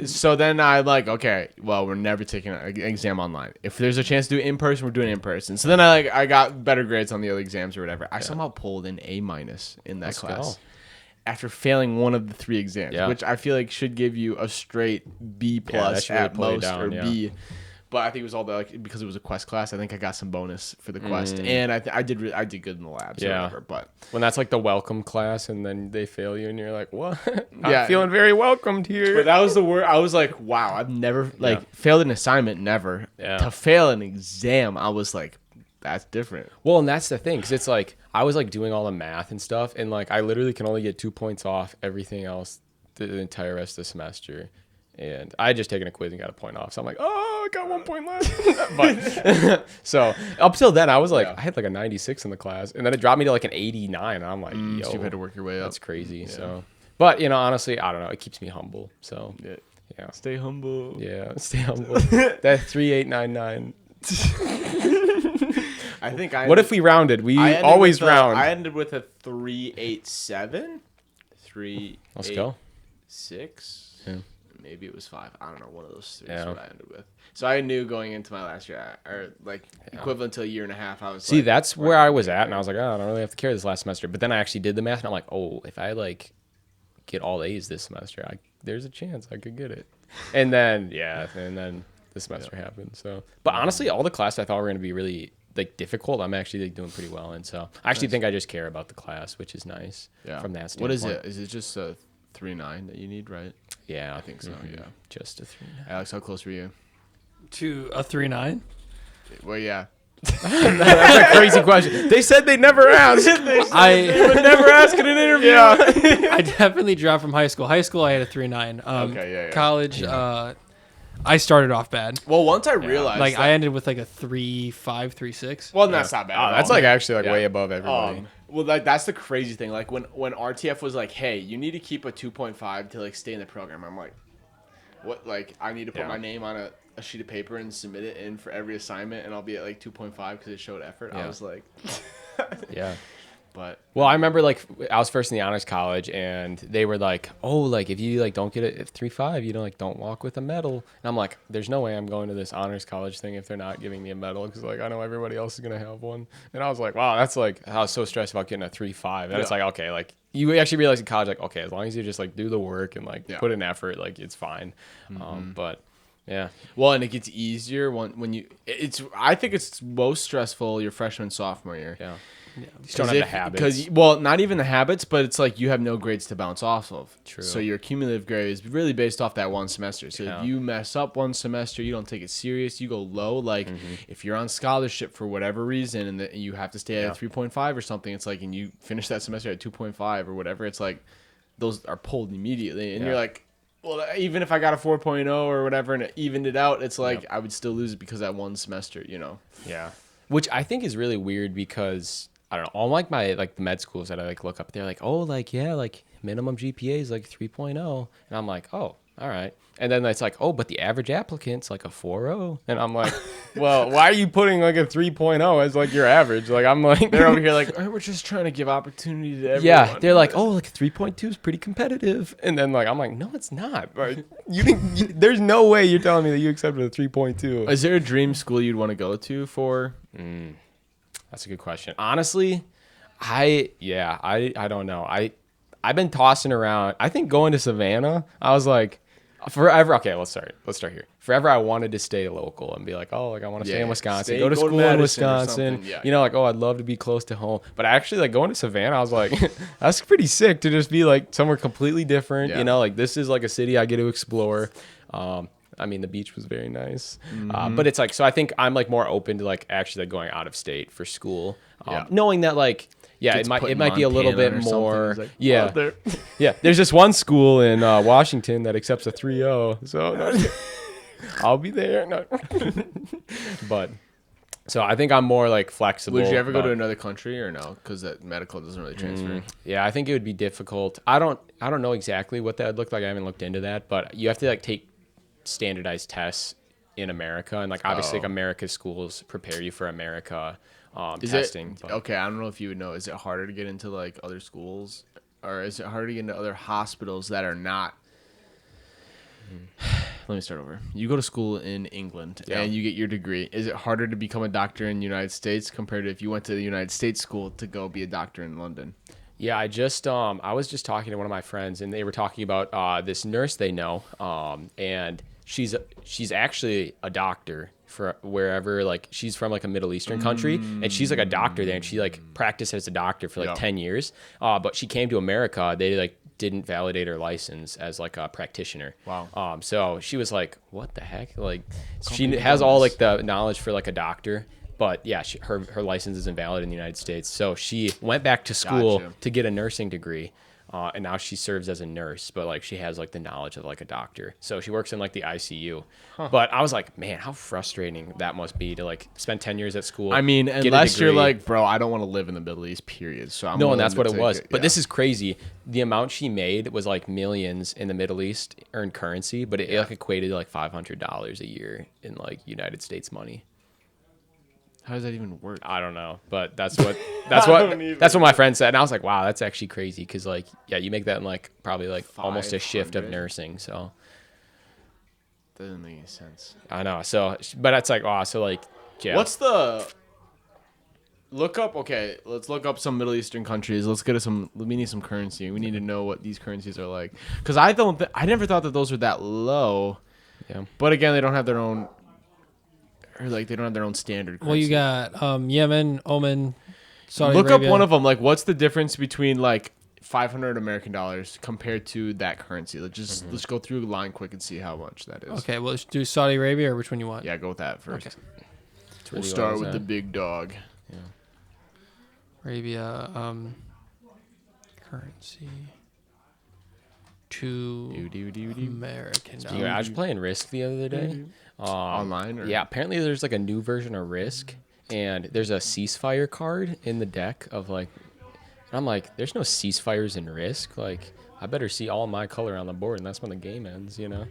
So then I like, okay, well, we're never taking an exam online. If there's a chance to do it in person, we're doing it in person. So then I got better grades on the other exams or whatever. I somehow pulled an A- in that class after failing one of the 3 exams, which I feel like should give you a straight B+ at most or B. But I think it was all because it was a quest class. I think I got some bonus for the quest, and I did good in the labs. Or whatever, but when that's like the welcome class, and then they fail you, and you're like, what? I'm feeling very welcomed here. But that was the word. I was like, wow, I've never failed an assignment, never. To fail an exam, I was like, that's different. Well, and that's the thing, because it's like I was like doing all the math and stuff, and like I literally can only get 2 points off everything else the entire rest of the semester. And I had just taken a quiz and got a point off. So I'm like, oh, I got 1 point left. But so up till then, I was like, I had like a 96 in the class. And then it dropped me to like an 89. And I'm like, yo. So you had to work your way up. That's crazy. Yeah. So, but, you know, honestly, I don't know. It keeps me humble. So, yeah. Stay humble. Yeah, stay humble. That 3899. I think what if we rounded? We always round. I ended with a 387. Let's go. 6. Yeah. Maybe it was 5. I don't know. One of those 3 is what I ended with. So I knew going into my last year, or like equivalent to a year and a half, I was that's where I was at, and I was like, oh, I don't really have to care this last semester. But then I actually did the math, and I'm like, oh, if I like get all A's this semester, there's a chance I could get it. And then this semester happened. So, but honestly, all the classes I thought were going to be really like difficult, I'm actually like doing pretty well in. So I actually think I just care about the class, which is nice. From that standpoint. What is it? Is it just a 3.9 that you need, right? Yeah, I think so. Yeah, just a 3.9. Alex, how close were you? To a 3.9? Well, yeah. That's a crazy question. They said they never asked. They would never ask in an interview. I definitely dropped from high school. High school, I had a 3.9. College, I started off bad. Well, once I realized, like I ended with like a 3.5, 3.6. Well, that's not bad. That's like actually like way above everybody. Well, like that's the crazy thing. Like when RTF was like, "Hey, you need to keep a 2.5 to like stay in the program." I'm like, "What? Like I need to put my name on a sheet of paper and submit it in for every assignment, and I'll be at like 2.5 because it showed effort." I was like, "Yeah." But well, I remember like I was first in the honors college, and they were like, "Oh, like if you like don't get it 3.5, you don't walk with a medal." And I'm like, "There's no way I'm going to this honors college thing if they're not giving me a medal because like I know everybody else is gonna have one." And I was like, "Wow, that's like I was so stressed about getting a 3.5." And it's like, okay, like you actually realize in college, like okay, as long as you just like do the work and like put in effort, like it's fine. But yeah. Well, and it gets easier when you. I think it's most stressful your freshman sophomore year. Yeah. You just don't have the habits. Not even the habits, but it's like you have no grades to bounce off of. True. So your cumulative grade is really based off that one semester. So if you mess up one semester, you don't take it serious, you go low. Like if you're on scholarship for whatever reason and you have to stay at 3.5 or something, it's like, and you finish that semester at 2.5 or whatever, it's like those are pulled immediately. And you're like, well, even if I got a 4.0 or whatever and it evened it out, it's like I would still lose it because that one semester, you know? Yeah. Which I think is really weird because I don't know, all like my like the med schools that I like look up, they're like, oh, like like minimum GPA is like 3.0, and I'm like, oh, all right. And then it's like, oh, but the average applicant's like a 4.0, and I'm like, well, why are you putting like a 3.0 as like your average? Like I'm like, they're over here like, oh, we're just trying to give opportunity to everyone. Yeah, they're like, oh, like 3.2 is pretty competitive, and then like I'm like, no, it's not. Right? There's no way you're telling me that you accepted a 3.2. Is there a dream school you'd want to go to for? That's a good question. Honestly, I don't know. I've been tossing around. I think going to Savannah, I was like, forever. Okay, let's start here. Forever, I wanted to stay local and be like, oh, like I want to stay in Wisconsin, go to school in Wisconsin. You know, like, oh, I'd love to be close to home. But actually, like going to Savannah, I was like, that's pretty sick to just be like somewhere completely different. You know, like this is like a city I get to explore. I mean, the beach was very nice, but it's like, so I think I'm like more open to like actually like going out of state for school, knowing that like, it might be a little bit more, like, there's just one school in Washington that accepts a 3.0, so no, I'll be there. No. But so I think I'm more like flexible. Would you ever go to another country or no? Because that medical doesn't really transfer. Yeah, I think it would be difficult. I don't know exactly what that would look like. I haven't looked into that, but you have to like take standardized tests in America, and like obviously like America's schools prepare you for America testing. Okay, I don't know if you would know. Is it harder to get into like other schools, or is it harder to get into other hospitals that are not? Let me start over. You go to school in England and you get your degree. Is it harder to become a doctor in the United States compared to if you went to the United States school to go be a doctor in London? Yeah, I was just talking to one of my friends, and they were talking about this nurse they know, and she's actually a doctor for wherever, like she's from like a Middle Eastern country, and she's like a doctor there, and she like practiced as a doctor for like 10 years. But she came to America, they like didn't validate her license as like a practitioner. Wow. So she was like, what the heck? Like she has all like the knowledge for like a doctor, but yeah, her license isn't valid in the United States. So she went back to school to get a nursing degree. And now she serves as a nurse, but like she has like the knowledge of like a doctor. So she works in like the ICU. But I was like, man, how frustrating that must be to like spend 10 years at school. I mean, unless you're like, bro, I don't want to live in the Middle East, period. So no, and that's what it was. But this is crazy. The amount she made was like millions in the Middle East earned currency, but it like equated to like $500 a year in like United States money. How does that even work? I don't know, but that's what my friend said, and I was like, wow, that's actually crazy, because like, yeah, you make that in like probably like almost a shift of nursing, so doesn't make any sense. I know. So, but it's like, oh, so like, yeah. What's the look up? Okay, let's look up some Middle Eastern countries. Let's get we need some currency. We need to know what these currencies are like, because I never thought that those were that low. Yeah, but again, they don't have their own. Or like they don't have their own standard currency. Well, you got Yemen, Oman, Saudi Look Arabia. up one of them. Like, what's the difference between like $500 American dollars compared to that currency? Let's go through the line quick and see how much that is. Okay, well, let's do Saudi Arabia, or which one you want? Yeah, go with that first. Okay. We'll start with the big dog. Yeah. Arabia currency to American dollars. I was playing Risk the other day. Online? Or? Yeah, apparently there's like a new version of Risk, and there's a ceasefire card in the deck of like, and I'm like, there's no ceasefires in Risk. Like, I better see all my color on the board, and that's when the game ends, you know?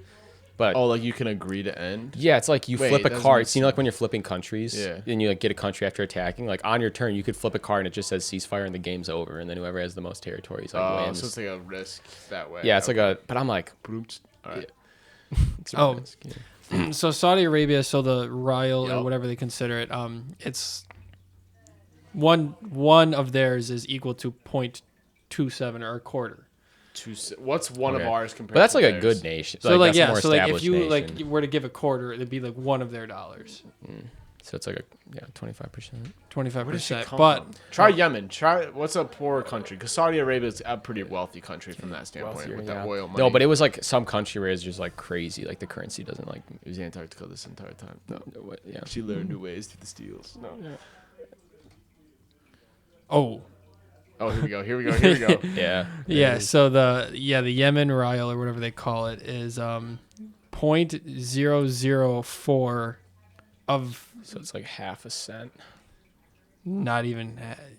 But like you can agree to end? Yeah, it's like you flip a card. So, you know, like when you're flipping countries, and you like get a country after attacking, like on your turn, you could flip a card and it just says ceasefire and the game's over, and then whoever has the most territories like wins. So it's like a Risk that way. Yeah, it's like but I'm like, all right. Risk, yeah. So Saudi Arabia, so the rial or whatever they consider it, it's one of theirs is equal to 0.27 or a quarter. What's one of ours compared? But that's to like theirs? a good nation. So like that's so like if you like were to give a quarter, it'd be like one of their dollars. So it's like 25%. 25%. But try Yemen. What's a poor country? Because Saudi Arabia is a pretty wealthy country from that standpoint with that oil money. No, but it was like some country where it's just like crazy. Like the currency doesn't like. It was Antarctica this entire time. No, yeah. She learned new ways through the steals. No. Yeah. Oh, here we go. Yeah. Yeah. So the Yemen rial or whatever they call it is 0.004 of. So it's like half a cent. Not even.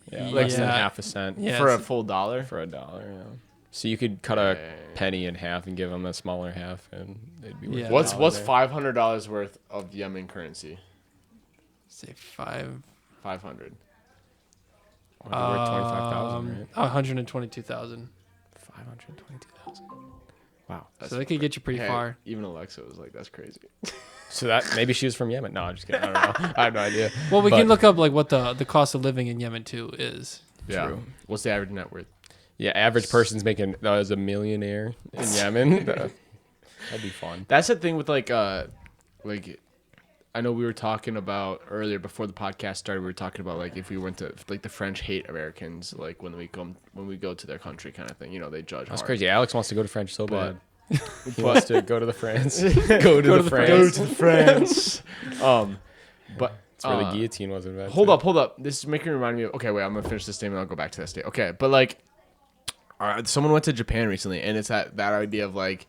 Less than half a cent. Yeah, for a full dollar. For $1, yeah. So you could cut a penny in half and give them a smaller half, and they'd be worth. Yeah. What's $500 worth of Yemen currency? Say 500. 500. Worth 25,000, right? 122,000. 522,000. Wow. So they could get you pretty far. Even Alexa was like, "That's crazy." So that maybe she was from Yemen. No, I'm just kidding. I don't know. I have no idea. Well, we can look up like what the cost of living in Yemen too is. Yeah. True. What's the average net worth? Yeah, average person's making as a millionaire in Yemen. That'd be fun. That's the thing with like I know we were talking about earlier before the podcast started. We were talking about like if we went to like the French hate Americans like when we go to their country kind of thing. You know, they judge. That's hard. crazy. Alex wants to go to French so bad. He But wants to go to the France. Go to the France. But that's where the guillotine was invented. Hold up. This is making me remind me of. Okay, wait. I'm gonna finish this statement. I'll go back to that state. Okay, but like, someone went to Japan recently, and it's that idea of like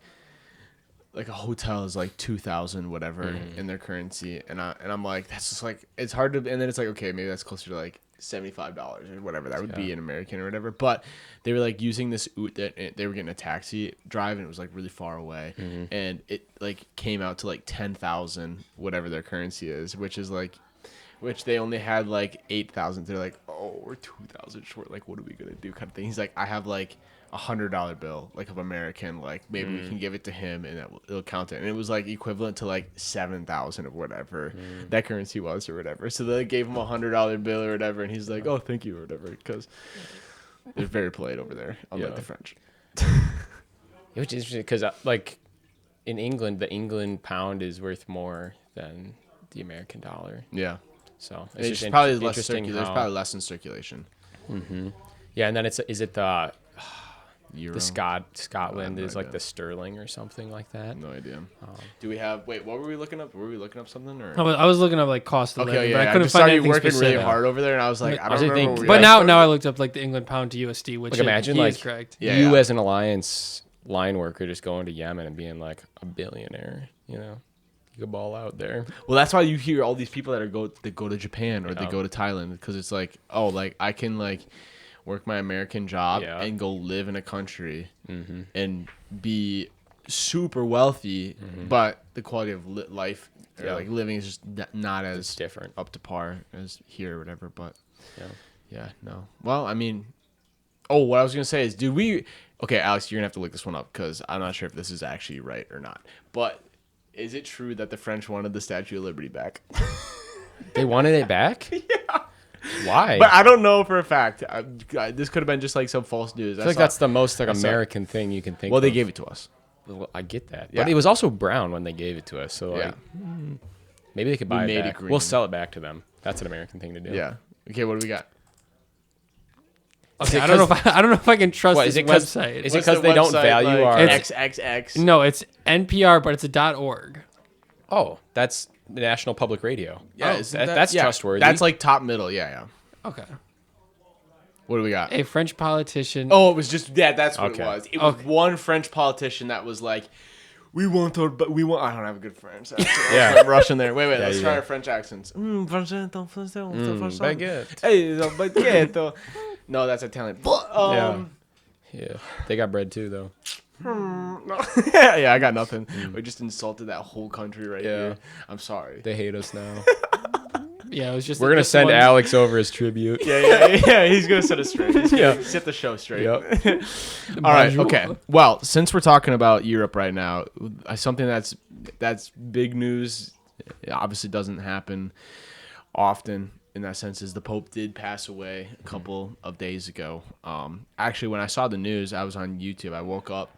a hotel is like 2,000 whatever in their currency, and I'm like, that's just like it's hard to. And then it's like, okay, maybe that's closer to like $75 or whatever that would be in American or whatever. But they were like using this that they were getting a taxi drive, and it was like really far away, and it like came out to like 10,000 whatever their currency is, which they only had like 8,000. They're like, oh, we're 2,000 short. Like, what are we gonna do? Kind of thing. He's like, I have like $100 bill, like of American. Like maybe we can give it to him, and it'll count it. And it was like equivalent to like 7,000 of whatever that currency was or whatever. So they gave him $100 bill or whatever, and he's like, oh, thank you or whatever, because they're very polite over there, unlike the French. Which is interesting because like in England, the England pound is worth more than the American dollar. Yeah. So it's just probably less there's probably less in circulation. Yeah, and then is it the Euro? The Scotland is like the sterling or something like that. No idea. Do we have? Wait, what were we looking up? Were we looking up something? Or I was looking up like cost of living, but I couldn't just find saw you anything working specific. really hard over there, and I was like, I don't remember. But now I looked up like the England pound to USD, which like imagine he like is correct. you as an Alliance line worker just going to Yemen and being like a billionaire. You know, you could ball out there. Well, that's why you hear all these people that go to Japan or they go to Thailand, because it's like, oh, like I can like work my American job and go live in a country and be super wealthy, but the quality of life or like living is just not as different up to par as here or whatever. But no. Well, I mean, what I was gonna say is, okay, Alex, you're gonna have to look this one up because I'm not sure if this is actually right or not. But is it true that the French wanted the Statue of Liberty back? They wanted it back? Yeah. Why? But I don't know for a fact. This could have been just like some false news. I feel like that's the most like American thing you can think of. Well, they gave it to us. Well, I get that. But it was also brown when they gave it to us. So like, maybe they could buy it back. We'll sell it back to them. That's an American thing to do. Yeah. Okay, what do we got? Okay, I don't know if I can trust this website. Is it because they don't value our XXX? No, it's NPR, but it's a .org. Oh, that's the National Public Radio. Yeah, that's trustworthy. That's like top middle. Yeah. Okay. What do we got? A French politician. Oh, it was just that's what it was. It was one French politician that was like, we want. I don't have a good French. I'm Russian there. Wait. Let's try our French accents. Baguette. No, that's Italian. Yeah. They got bread too, though. Yeah, I got nothing. We just insulted that whole country right here. I'm sorry. They hate us now. Yeah, it was just. We're gonna send Alex over as tribute. Yeah. He's gonna set us straight. He's gonna set the show straight. Yep. All right. Okay. Well, since we're talking about Europe right now, something that's big news. It obviously doesn't happen often. In that sense, is the Pope did pass away a couple of days ago. Actually, when I saw the news, I was on YouTube. I woke up,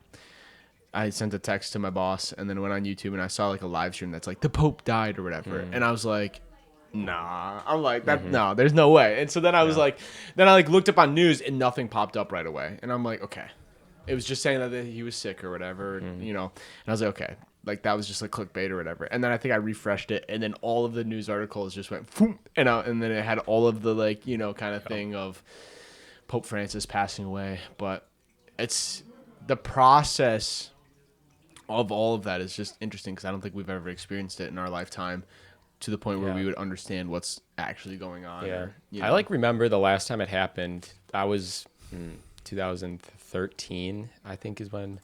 I sent a text to my boss, and then went on YouTube and I saw like a live stream that's like the Pope died or whatever, and I was like, nah. I'm like, that. No, there's no way. And so then I was like, then I like looked up on news and nothing popped up right away. And I'm like, okay. It was just saying that he was sick or whatever, you know. And I was like, okay. Like, that was just like clickbait or whatever. And then I think I refreshed it, and then all of the news articles just went, and then it had all of the, like, you know, kind of thing of Pope Francis passing away. But it's the process of all of that is just interesting because I don't think we've ever experienced it in our lifetime to the point where we would understand what's actually going on. Yeah. Or, you know. I like remember the last time it happened. I was 2013, I think, is when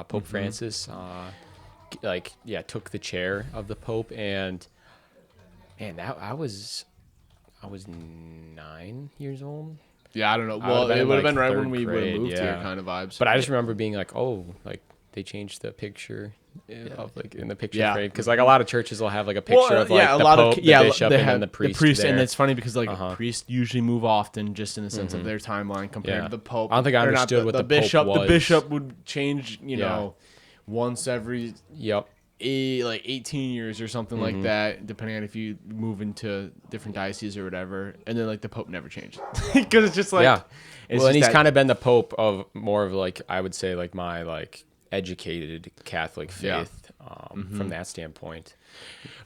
Pope Francis took the chair of the Pope, and that I was 9 years old. Yeah, I don't know. Well, it would have been right when we would have moved yeah. here, kind of vibes. But I just remember being like, oh, like they changed the picture of like in the picture frame because like a lot of churches will have like a picture of like the Pope, the bishop, and then the priest. And it's funny because like priests usually move often, just in the sense of their timeline compared to the Pope. I don't think I understood what the bishop Pope was. The bishop would change, you know, once every 18 years or something like that, depending on if you move into different dioceses or whatever. And then like the Pope never changed because it's just like well, and he's kind of been the Pope of more of like I would say like my like educated Catholic faith from that standpoint.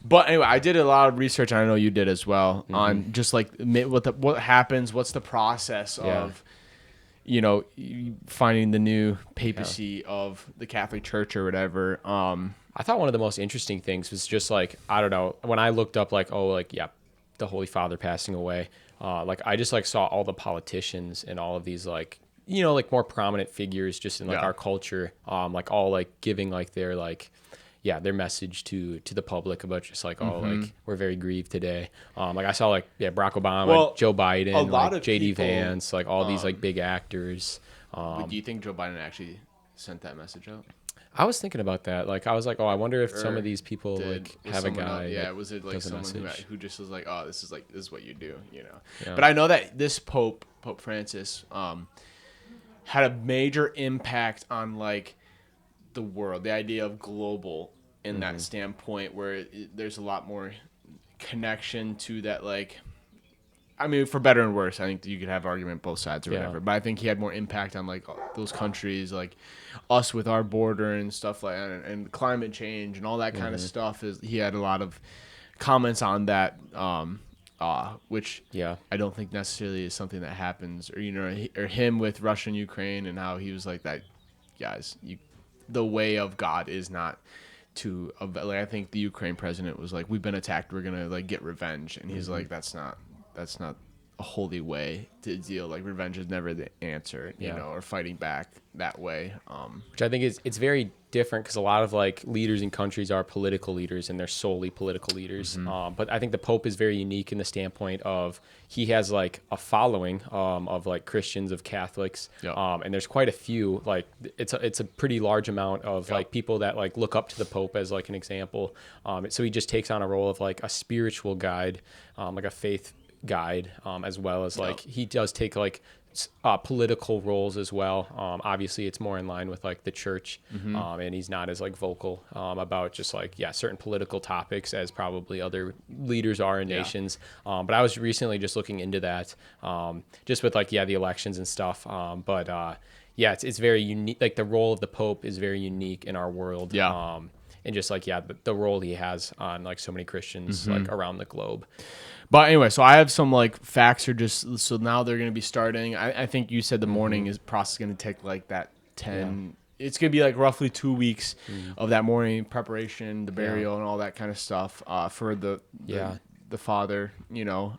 But anyway, I did a lot of research, and I know you did as well, on just like what happens, what's the process of, you know, finding the new papacy of the Catholic Church or whatever. I thought one of the most interesting things was just like, I don't know, when I looked up like, oh, like, the Holy Father passing away, like I just like saw all the politicians and all of these like, you know, like more prominent figures just in like our culture, like all like giving like their like, their message to the public about just like, oh, like we're very grieved today. Like I saw like, Barack Obama, Joe Biden, like JD Vance, like all these like big actors. Do you think Joe Biden actually sent that message out? I was thinking about that. Like, I was like, oh, I wonder if some of these people like have a guy. Was it like someone who just was like, oh, this is what you do, you know? Yeah. But I know that this Pope Francis, had a major impact on like the world, the idea of global in that standpoint, where there's a lot more connection to that. Like, I mean, for better and worse, I think you could have argument both sides or whatever. But I think he had more impact on like those countries, like us with our border and stuff like that, and climate change and all that kind of stuff. He had a lot of comments on that, which I don't think necessarily is something that happens, or you know, or him with Russia and Ukraine and how he was like that, guys. The way of God is not to like. I think the Ukraine president was like, we've been attacked, we're gonna like get revenge, and he's like, that's not a holy way to deal. Like, revenge is never the answer, you know, or fighting back that way. Which I think it's very different because a lot of like leaders in countries are political leaders and they're solely political leaders. But I think the Pope is very unique in the standpoint of he has like a following of like Christians, of Catholics, and there's quite a few. Like it's a pretty large amount of like people that like look up to the Pope as like an example. So he just takes on a role of like a spiritual guide, like a faith guide, as well as like he does take like political roles as well. Obviously it's more in line with like the church, and he's not as like vocal about just like certain political topics as probably other leaders are in nations. But I was recently just looking into that, just with like the elections and stuff. It's very unique. Like the role of the Pope is very unique in our world. And just like the role he has on like so many Christians like around the globe. But anyway, so I have some like facts are just so now they're going to be starting. I think you said the morning process is going to take like that 10. It's going to be like roughly 2 weeks of that morning preparation, the burial, and all that kind of stuff for the father, you know.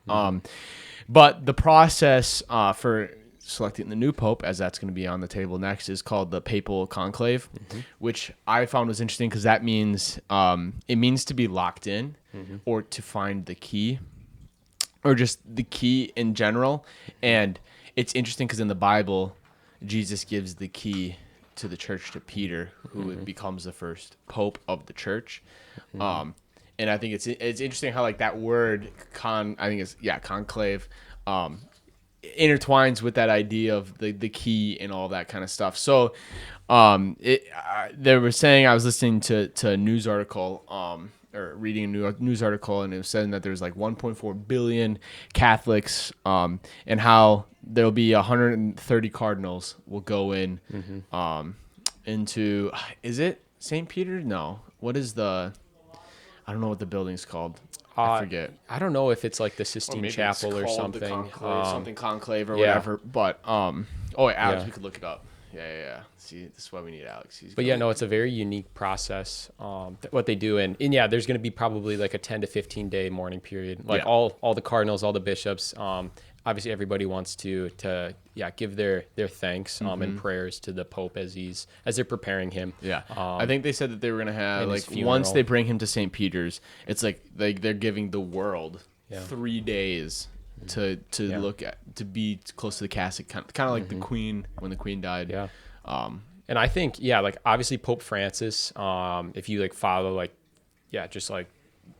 But the process for selecting the new pope, as that's going to be on the table next, is called the papal conclave, which I found was interesting because that means it means to be locked in or to find the key, or just the key in general. And it's interesting because in the Bible, Jesus gives the key to the church to Peter, who becomes the first pope of the church. And I think it's interesting how like that word conclave intertwines with that idea of the key and all that kind of stuff. So they were saying, I was listening to a news article or reading a news article, and it was saying that there's like 1.4 billion Catholics, and how there'll be 130 cardinals will go in, into, is it St. Peter? No. What is I don't know what the building's called. I forget. I don't know if it's like the Sistine Chapel or something. Something conclave or whatever. But wait, Alex, we could look it up. Yeah. See, this is why we need Alex. But yeah, no, it's a very unique process. What they do, and yeah, there's going to be probably like a 10 to 15 day mourning period. Like all the cardinals, all the bishops. Obviously, everybody wants to give their thanks and prayers to the Pope as they're preparing him. Yeah, I think they said that they were gonna have like once they bring him to St. Peter's, it's like they're giving the world 3 days to look at, to be close to the casket, kind of like the Queen when the Queen died. Yeah. And I think like obviously Pope Francis, if you like follow just like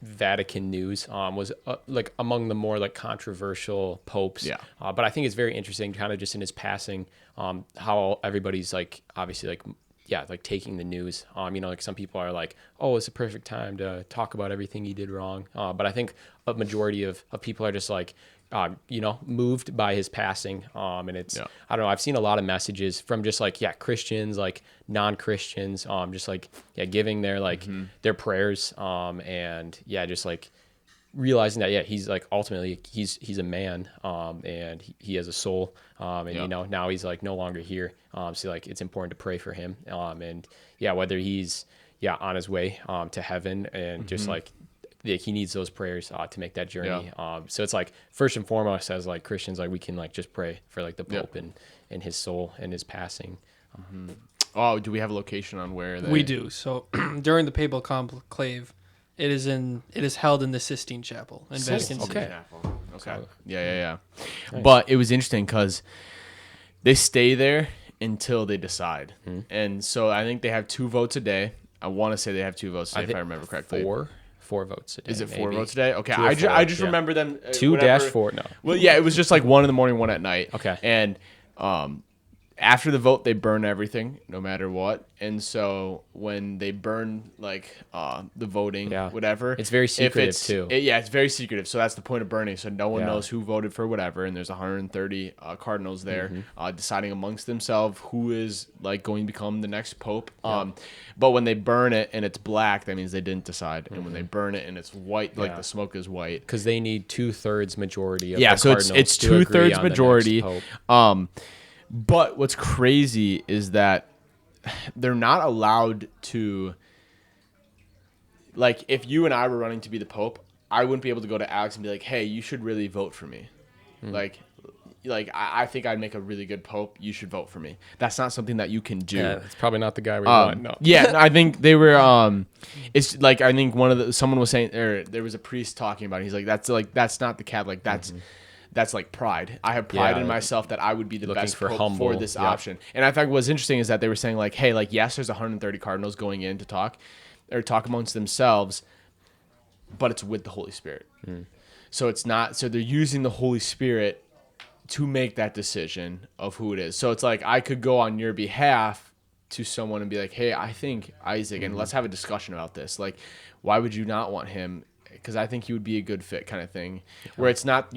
Vatican news, was like among the more like controversial popes. Yeah. But I think it's very interesting, kind of just in his passing, how everybody's like obviously like taking the news. Like some people are like, oh, it's a perfect time to talk about everything he did wrong. But I think a majority of people are just like, moved by his passing. And it's, I don't know, I've seen a lot of messages from just like, Christians, like non-Christians, just like, giving their, like their prayers. And just like realizing that, he's like, ultimately he's a man, and he has a soul. And, now he's like no longer here. So like, it's important to pray for him. And whether he's, on his way, to heaven, and just like, he needs those prayers to make that journey. So it's like first and foremost, as like Christians, like we can like just pray for like the Pope and his soul and his passing. Oh, do we have a location on where we do? So during the papal conclave, it is held in the Sistine Chapel in Vatican City. Okay. Yeah. Nice. But it was interesting because they stay there until they decide, and so I think they have 2 votes a day. I want to say they have 2 votes a day, if I remember correctly. 4 votes a day. Is it 4 votes a day? Okay, I just remember them 2-4. No. Well, it was just like 1 in the morning, 1 at night. Okay, and after the vote, they burn everything, no matter what. And so when they burn like the voting, whatever, it's very secretive too. It's very secretive. So that's the point of burning. So no one knows who voted for whatever. And there's 130 cardinals there deciding amongst themselves who is like going to become the next pope. But when they burn it and it's black, that means they didn't decide. And when they burn it and it's white, like the smoke is white, because they need 2/3 majority of the cardinals. So it's 2/3 majority. But what's crazy is that they're not allowed to, like, if you and I were running to be the Pope, I wouldn't be able to go to Alex and be like, hey, you should really vote for me. Like I think I'd make a really good Pope. You should vote for me. That's not something that you can do. Yeah, it's probably not the guy we want. No. I think they were. It's like, I think someone was saying, or there was a priest talking about it. He's like, that's not the Catholic. That's like pride. I have pride in myself that I would be the best Pope for this option. And I thought what's interesting is that they were saying like, hey, like, yes, there's 130 cardinals going in to talk amongst themselves, but it's with the Holy Spirit. So it's not. So they're using the Holy Spirit to make that decision of who it is. So it's like I could go on your behalf to someone and be like, hey, I think Isaac, and let's have a discussion about this. Like, why would you not want him? Because I think he would be a good fit, kind of thing, where it's not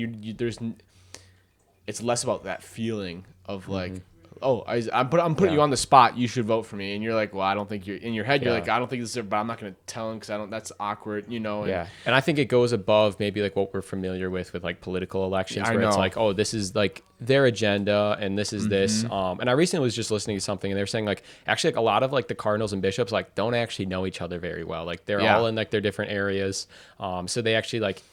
it's less about that feeling of like, oh, I'm putting you on the spot. You should vote for me, and you're like, well, I don't think you're in your head. You're like, I don't think this is, but I'm not going to tell him because I don't. That's awkward, And, and I think it goes above maybe like what we're familiar with like political elections, where it's like, oh, this is like their agenda, and this is this. And I recently was just listening to something, and they were saying like actually like a lot of like the cardinals and bishops like don't actually know each other very well. Like they're all in like their different areas. So they actually like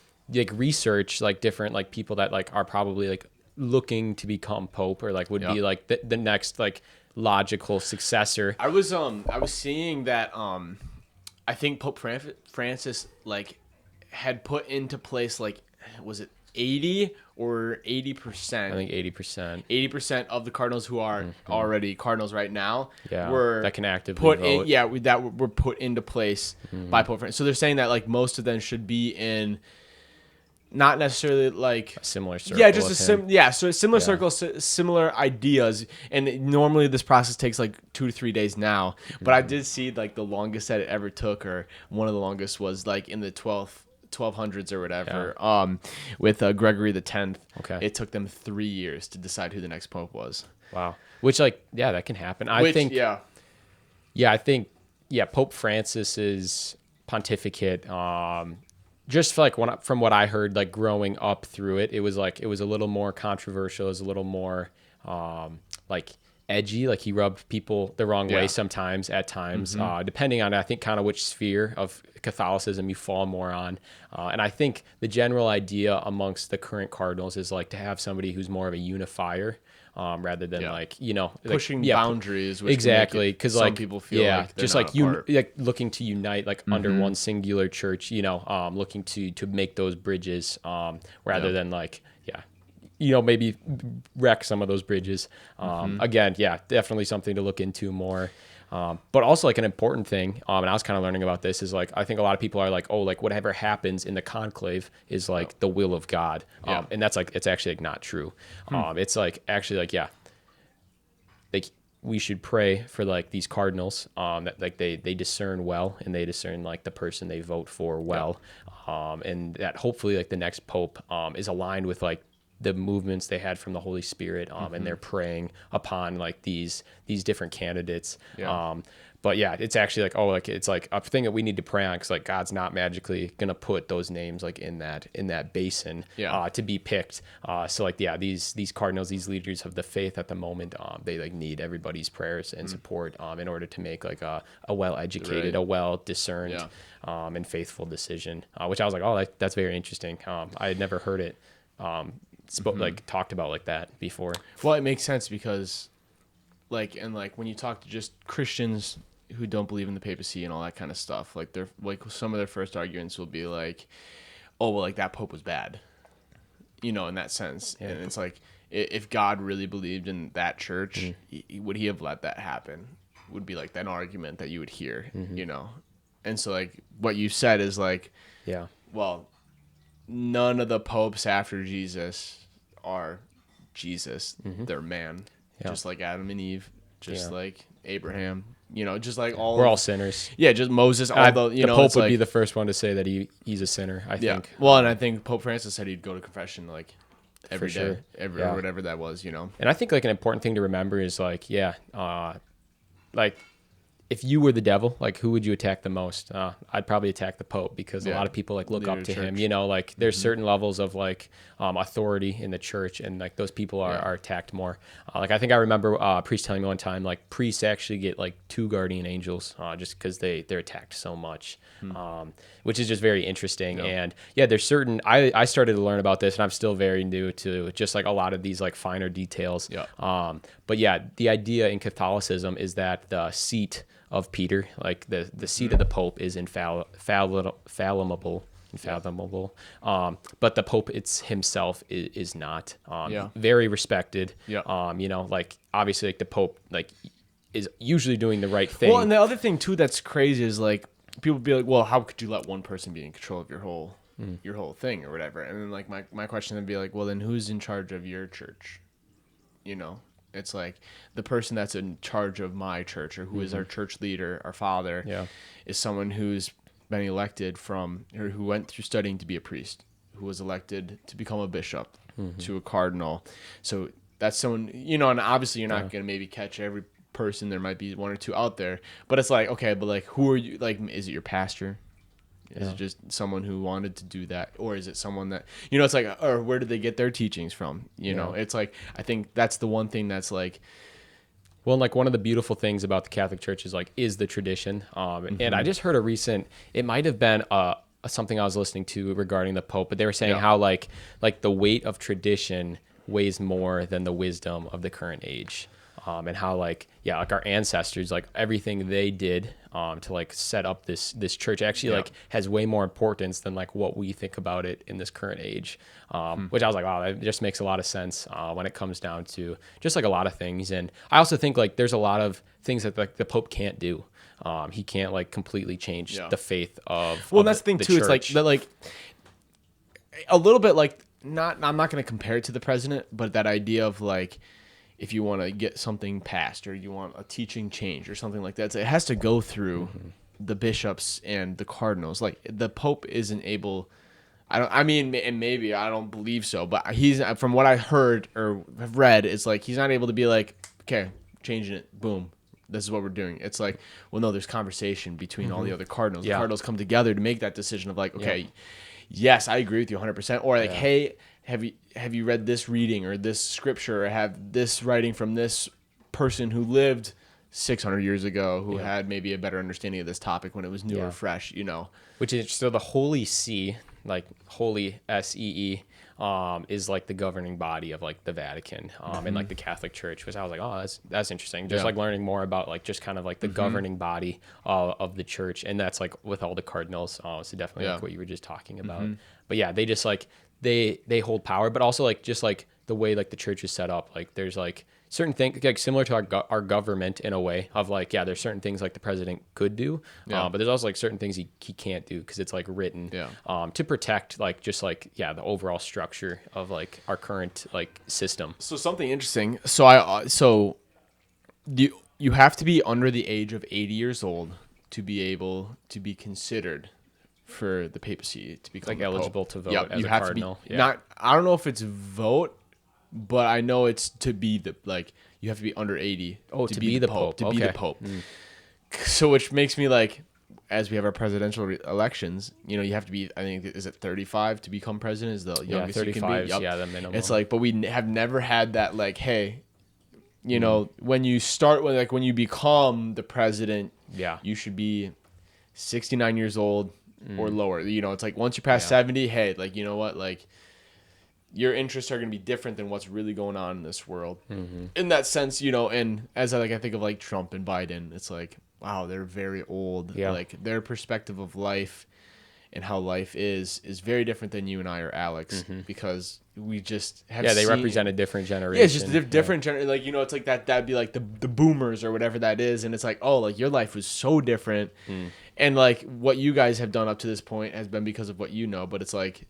research like different like people that like are probably like looking to become pope, or like would be like the next like logical successor. I was seeing that I think Pope Francis like had put into place, like, was it 80 or 80%? I think 80%. 80% of the cardinals who are already cardinals right now were that can actively put vote. that were put into place by Pope Francis. So they're saying that like most of them should be in not necessarily like a similar circle. Yeah, just so similar Yeah. circles, similar ideas. And normally this process takes like 2 to 3 days now. But I did see like the longest that it ever took, or one of the longest, was like in the 1200s or whatever. With Gregory the 10th. Okay. It took them 3 years to decide who the next pope was. Wow. Which, like, yeah, that can happen. I think Pope Francis's pontificate, just like from what I heard, like growing up through it, it was a little more controversial. It was a little more like edgy. Like he rubbed people the wrong way sometimes at times, depending on, I think, kind of which sphere of Catholicism you fall more on. And I think the general idea amongst the current cardinals is like to have somebody who's more of a unifier. Rather than pushing boundaries, which exactly, because like people feel like just like like looking to unite like under one singular church, looking to make those bridges, rather than like maybe wreck some of those bridges. Again, definitely something to look into more. But also like an important thing, and I was kind of learning about this, is like I think a lot of people are like, oh, like whatever happens in the conclave is like the will of God, and that's like, it's actually like not true. It's like actually like like we should pray for like these cardinals, that like they discern well, and they discern like the person they vote for well, and that hopefully like the next pope is aligned with like the movements they had from the Holy Spirit, and they're praying upon like these different candidates. But yeah, it's actually like, it's like a thing that we need to pray on, because like God's not magically gonna put those names like in that basin to be picked. So like these cardinals, these leaders of the faith at the moment, they like need everybody's prayers and support in order to make like a well educated, a well discerned, and faithful decision. Which I was like, oh, that's very interesting. I had never heard it like talked about like that before. Well, it makes sense because like when you talk to just Christians who don't believe in the papacy and all that kind of stuff, like they're like, some of their first arguments will be like, oh, well, like that pope was bad, in that sense. And it's like, if God really believed in that church, would he have let that happen? Would be like an argument that you would hear, And so like what you said is like, well, none of the popes after Jesus are Jesus. They're man. Just like Adam and Eve, just like Abraham, just like we're all sinners. Yeah, just Moses. Although the Pope would be the first one to say that he's a sinner, I think. Well, and I think Pope Francis said he'd go to confession like every day, or whatever that was, And I think like an important thing to remember is like, like if you were the devil, like who would you attack the most? I'd probably attack the Pope, because a lot of people like look up to him. Like there's certain levels of like authority in the church, and like those people are attacked more. Like I think I remember a priest telling me one time, like priests actually get like 2 guardian angels just because they're attacked so much, which is just very interesting. And there's certain I started to learn about this, and I'm still very new to just like a lot of these like finer details. But the idea in Catholicism is that the seat of Peter, like the seat of the Pope, is fathomable. But the Pope himself is not. Very respected. Like obviously like the Pope like is usually doing the right thing. Well, and the other thing too that's crazy is like people be like, well, how could you let one person be in control of your whole thing or whatever? And then like my question would be like, well, then who's in charge of your church? It's like the person that's in charge of my church, or who is our church leader, our father, is someone who's been elected from, or who went through studying to be a priest, who was elected to become a bishop, to a cardinal. So that's someone, and obviously you're not going to maybe catch every person. There might be 1 or 2 out there, but it's like, okay, but like, who are you? Like, is it your pastor? Is it just someone who wanted to do that? Or is it someone that, it's like, or where did they get their teachings from? It's like, I think that's the one thing that's like, well, like one of the beautiful things about the Catholic Church is the tradition. And I just heard it might have been something I was listening to regarding the Pope, but they were saying how like the weight of tradition weighs more than the wisdom of the current age. And how like our ancestors, like everything they did to like set up this church actually like has way more importance than like what we think about it in this current age, which I was like, wow, that just makes a lot of sense when it comes down to just like a lot of things. And I also think like there's a lot of things that like the Pope can't do. He can't like completely change the faith of that's the thing too. Church. It's like that, like a little bit like I'm not going to compare it to the president, but that idea of like if you want to get something passed or you want a teaching change or something like that, it has to go through the bishops and the cardinals. Like the Pope isn't able. And maybe I don't believe so, but he's from what I heard or have read, it's like he's not able to be like, okay, changing it, boom. This is what we're doing. It's like, well, no, there's conversation between all the other cardinals. Yeah. The cardinals come together to make that decision of like, okay, yes, I agree with you 100%. Or like, hey, have you read this reading or this scripture or have this writing from this person who lived 600 years ago who had maybe a better understanding of this topic when it was new or fresh, you know? Which is, so the Holy See, like Holy SEE, is like the governing body of like the Vatican and like the Catholic Church, which I was like, oh, that's interesting. Just like learning more about like just kind of like the governing body of the church, and that's like with all the cardinals. So definitely like what you were just talking about. But yeah, they just like they hold power, but also like just like the way like the church is set up. Like there's like certain things like similar to our government in a way of like, there's certain things like the president could do, but there's also like certain things he can't do because it's like written to protect like just like the overall structure of like our current like system. So something interesting. So you have to be under the age of 80 years old to be able to be considered for the papacy to become like eligible to vote as you a have cardinal. To be, I don't know if it's vote, but I know it's to be you have to be under 80 to be the Pope. To be the Pope. So which makes me like, as we have our presidential elections, you have to be, I think, is it 35 to become president is the youngest 35 you can be? Yep. The minimum. It's like, but we have never had that like, hey, when you become the president, you should be 69 years old or lower. It's like once you pass 70, hey, like, you know what, like, your interests are going to be different than what's really going on in this world. In that sense, and as I think of like Trump and Biden, it's like, wow, they're very old. Like their perspective of life and how life is very different than you and I or Alex because we just have they represent a different generation. Yeah, it's just a different generation. Like, it's like that'd be like the boomers or whatever that is. And it's like, oh, like your life was so different. And like what you guys have done up to this point has been because of what you know. But it's like,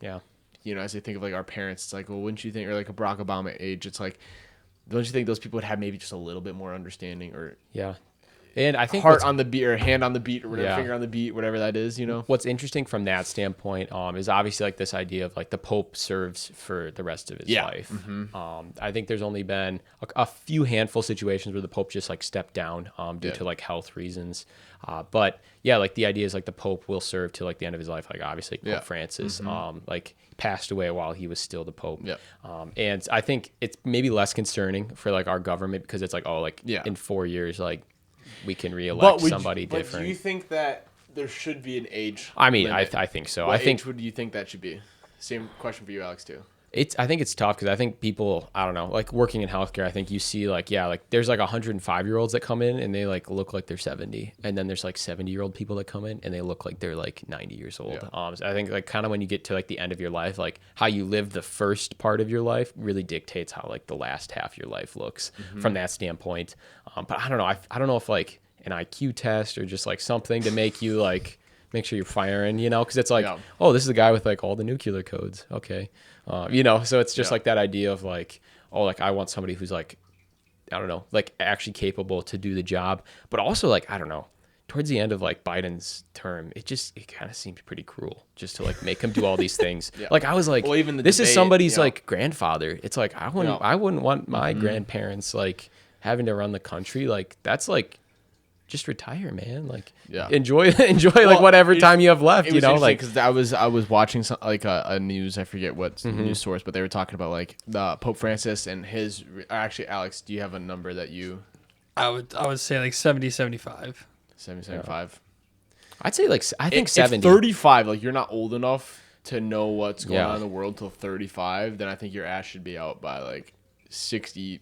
as I think of like our parents, it's like, well, wouldn't you think, or like a Barack Obama age, it's like, don't you think those people would have maybe just a little bit more understanding or and I think heart on the beat or hand on the beat or whatever, finger on the beat, whatever that is, What's interesting from that standpoint is obviously like this idea of like the Pope serves for the rest of his life. I think there's only been a few handful situations where the Pope just like stepped down due to like health reasons. But like the idea is like the Pope will serve till like the end of his life. Like obviously Pope Francis, like passed away while he was still the Pope. And I think it's maybe less concerning for like our government because it's like, in 4 years, like we can reelect somebody different. But do you think that there should be an age? I mean, I think so. What age would you think that should be? Same question for you, Alex, too. I think it's tough because I think people, I don't know, like working in healthcare, I think you see like, like there's like 105-year-olds that come in and they like look like they're 70. And then there's like 70-year-old people that come in and they look like they're like 90 years old. So I think like kind of when you get to like the end of your life, like how you live the first part of your life really dictates how like the last half of your life looks from that standpoint. But I don't know. I don't know if like an IQ test or just like something to make you like, make sure you're firing, because it's like, oh, this is a guy with like all the nuclear codes. Okay. So it's just like that idea of like, oh, like I want somebody who's like, I don't know, like actually capable to do the job. But also like, I don't know, towards the end of like Biden's term, it kind of seemed pretty cruel just to like make him do all these things. Like I was like, well, even this debate, is somebody's like grandfather. It's like, I wouldn't want my grandparents like having to run the country. Like that's like, just retire, man. Like, enjoy like whatever time you have left. Like because I was watching some, like a news. I forget what news source, but they were talking about like the Pope Francis and his. Actually, Alex, do you have a number that you? I would say like 70, 75. 70, 75. I'd say like I think 70. If 35, like you're not old enough to know what's going on in the world till 35, then I think your ass should be out by like 67.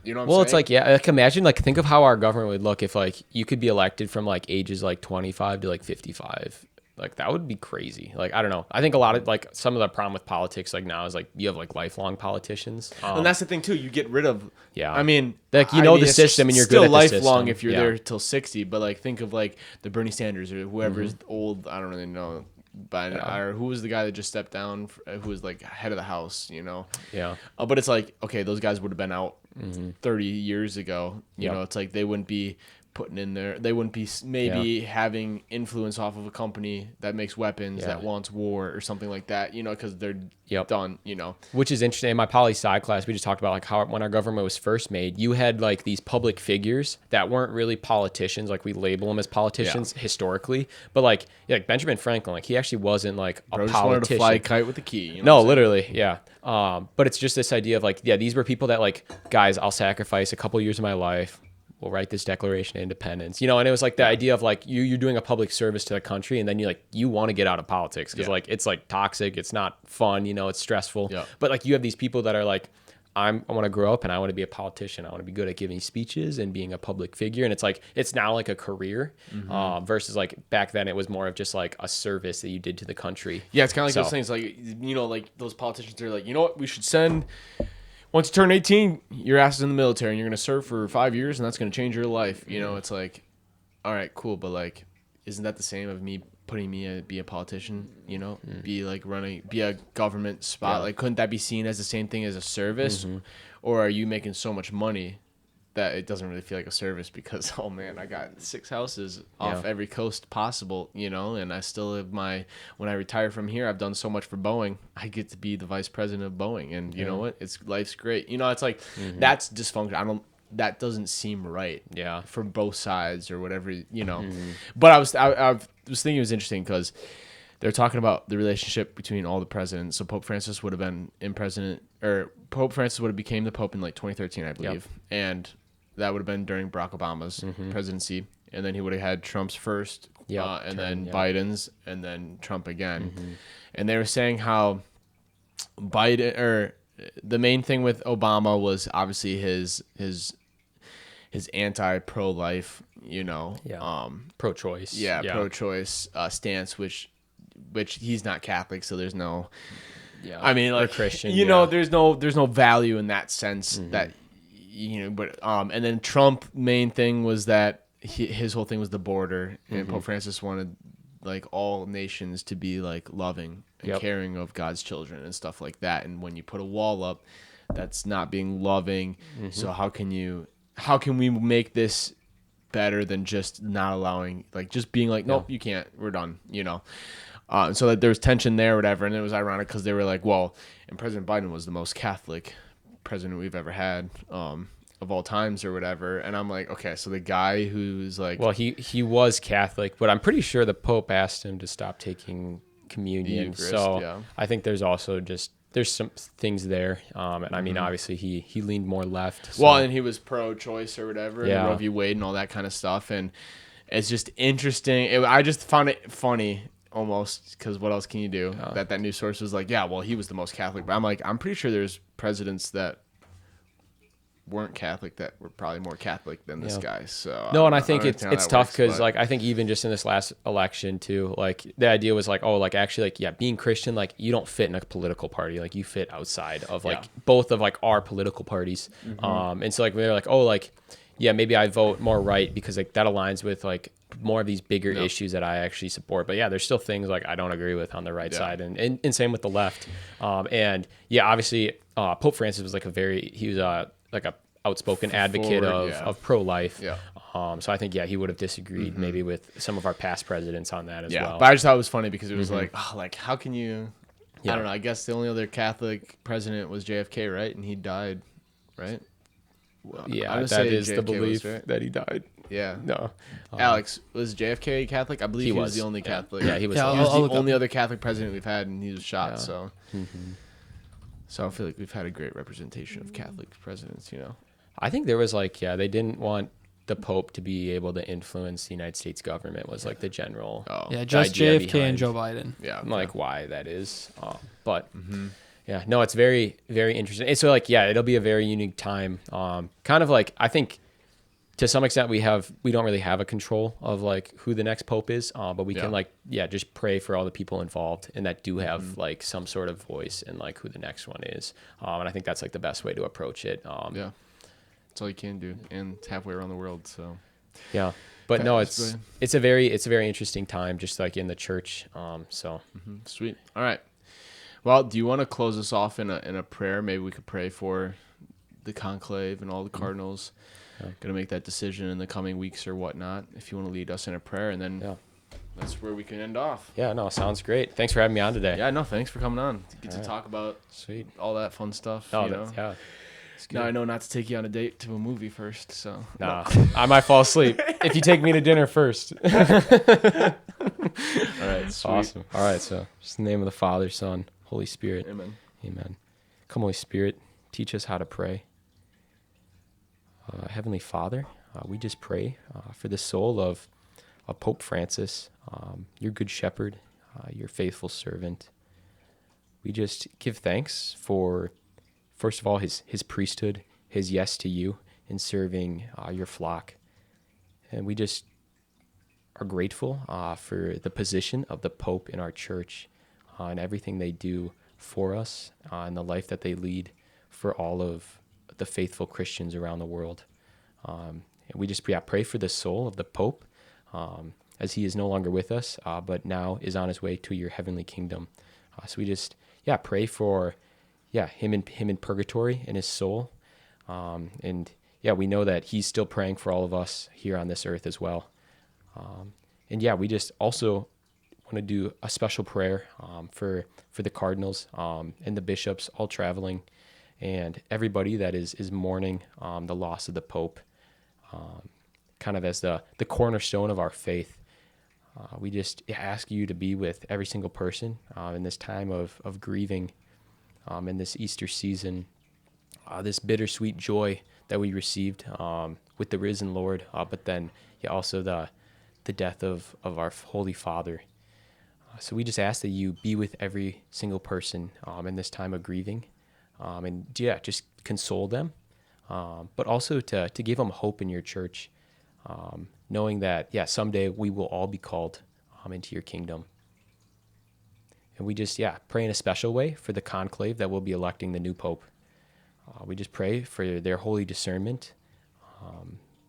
You know what I'm saying? Well, it's like, like imagine, like think of how our government would look if like you could be elected from like ages like 25 to like 55. Like that would be crazy. Like, I don't know. I think a lot of like some of the problem with politics like now is like you have like lifelong politicians. And that's the thing too. You get rid of, I mean, like, the system and you're good at the system. Still lifelong if you're there till 60, but like think of like the Bernie Sanders or whoever's old. I don't really know. or who was the guy that just stepped down, who was like head of the house, Yeah. But it's like, okay, those guys would have been out 30 years ago. You Yep. know, it's like they wouldn't be putting in there. They wouldn't be maybe having influence off of a company that makes weapons that wants war or something like that, because they're done, Which is interesting. In my poli sci class, we just talked about like how when our government was first made, you had like these public figures that weren't really politicians. Like we label them as politicians historically, but like Benjamin Franklin, like he actually wasn't like a Bro, politician. just wanted to fly a kite with a key. No, literally, yeah. But it's just this idea of like, these were people that like, guys, I'll sacrifice a couple years of my life. We'll write this Declaration of Independence, and it was like the idea of like you're doing a public service to the country, and then you want to get out of politics because like it's like toxic, it's not fun, it's stressful. But like you have these people that are like, I want to grow up and I want to be a politician. I want to be good at giving speeches and being a public figure, and it's like it's now like a career versus like back then it was more of just like a service that you did to the country. Yeah, it's kind of like those things like like those politicians are like, you know what, we should send. Once you turn 18, your ass is in the military and you're going to serve for 5 years and that's going to change your life. It's like, all right, cool. But like, isn't that the same of me putting me to be a politician, be like be a government spot? Like, couldn't that be seen as the same thing as a service? Or are you making so much money that it doesn't really feel like a service because, oh man, I got 6 houses off every coast possible, and I still have when I retire from here, I've done so much for Boeing. I get to be the vice president of Boeing. And you know what? Life's great. It's like, that's dysfunction. That doesn't seem right. Yeah. For both sides or whatever, But I was thinking it was interesting because they're talking about the relationship between all the presidents. So Pope Francis would have been Pope Francis would have became the Pope in like 2013, I believe. And that would have been during Barack Obama's presidency. And then he would have had Trump's first, and then Biden's, and then Trump again. And they were saying how the main thing with Obama was obviously his anti-pro-life, pro-choice. Pro-choice stance, which he's not Catholic, so there's no. Yeah, I mean, like Christian. There's no value in that sense that. But and then Trump main thing was that his whole thing was the border, and Pope Francis wanted like all nations to be like loving and caring of God's children and stuff like that. And when you put a wall up, that's not being loving. So how can we make this better than just not allowing, like just being like, nope, you can't, we're done, and so that there was tension there or whatever. And it was ironic because they were like, well, and President Biden was the most Catholic president we've ever had of all times or whatever. And I'm like, okay, so the guy who's like, well, he was Catholic, but I'm pretty sure the Pope asked him to stop taking communion. Eucharist, so I think there's also there's some things there, and I mean obviously he leaned more left, so. Well, and he was pro-choice or whatever, and Roe v. Wade and all that kind of stuff. And it's just interesting. I just found it funny almost, because what else can you do? That news source was like, yeah, well, he was the most Catholic. But I'm like, I'm pretty sure there's presidents that weren't Catholic that were probably more Catholic than this guy. So no, and I think it's tough because like I think even just in this last election too, like the idea was like, oh, like actually like being Christian, like you don't fit in a political party, like you fit outside of like both of like our political parties. And so like they're like, oh, like maybe I vote more right because like that aligns with like more of these bigger issues that I actually support. But there's still things like I don't agree with on the right side, and same with the left. And obviously Pope Francis was like he was like a outspoken advocate of pro-life. So I think he would have disagreed maybe with some of our past presidents on that as well. But I just thought it was funny because it was like, oh, like how can you? I don't know. I guess the only other Catholic president was JFK, right? And he died, right? Well, that is JFK the belief that he died. Yeah. No. Alex, was JFK Catholic? I believe he was the only Catholic. Yeah, he was. He was the only other Catholic president we've had, and he was shot. So. So I feel like we've had a great representation of Catholic presidents, I think there was like, they didn't want the Pope to be able to influence the United States government was like the general. Just JFK and Joe Biden. Yeah. Okay. Like why that is. But no, it's very, very interesting. And so like, it'll be a very unique time. Kind of like, I think to some extent we don't really have a control of like who the next Pope is. But we can like, just pray for all the people involved and that do have like some sort of voice in like who the next one is. And I think that's like the best way to approach it. That's all you can do. And it's halfway around the world. So, But no, it's a very interesting time, just like in the church. Sweet. All right. Well, do you want to close us off in a prayer? Maybe we could pray for the conclave and all the cardinals going to make that decision in the coming weeks or whatnot. If you want to lead us in a prayer, and then that's where we can end off. Yeah, no, sounds great. Thanks for having me on today. Yeah, no, thanks for coming on. Get to talk about all that fun stuff. Yeah. Now I know not to take you on a date to a movie first, so. Nah, I might fall asleep if you take me to dinner first. All right, sweet. Awesome. All right, so just in the name of the Father, Son, Holy Spirit. Amen. Amen. Come, Holy Spirit, teach us how to pray. Heavenly Father, we just pray for the soul of Pope Francis, your good shepherd, your faithful servant. We just give thanks for, first of all, his priesthood, his yes to you in serving your flock. And we just are grateful for the position of the Pope in our church and everything they do for us and the life that they lead for all of the faithful Christians around the world. And we just pray for the soul of the Pope as he is no longer with us, but now is on his way to your heavenly kingdom. So we just pray for him in purgatory and his soul. And we know that he's still praying for all of us here on this earth as well. We just also want to do a special prayer for the cardinals and the bishops all traveling and everybody that is mourning the loss of the Pope, kind of as the cornerstone of our faith. We just ask you to be with every single person in this time of grieving, in this Easter season, this bittersweet joy that we received with the risen Lord, but then also the death of our Holy Father. So we just ask that you be with every single person in this time of grieving, and just console them, but also to give them hope in your church, knowing that someday we will all be called into your kingdom. And we just pray in a special way for the conclave that will be electing the new Pope. We just pray for their holy discernment,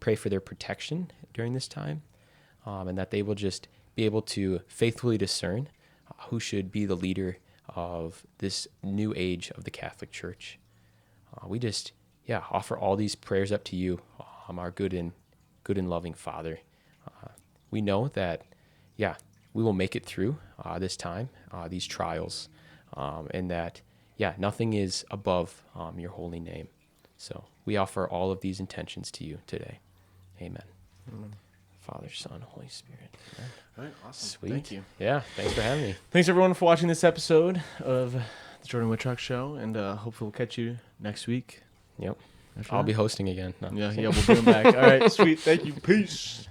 pray for their protection during this time, and that they will just be able to faithfully discern who should be the leader of this new age of the Catholic Church. We just offer all these prayers up to you, our good and loving Father. We know that we will make it through this time, these trials, and that nothing is above your holy name. So we offer all of these intentions to you today. Amen. Father, Son, Holy Spirit. Amen. All right, awesome. Sweet. Thank you. Yeah, thanks for having me. Thanks, everyone, for watching this episode of the Jordan Whitrock Show, and hopefully we'll catch you next week. Yep. I'll be hosting again. No, we'll bring him back. All right, sweet. Thank you. Peace.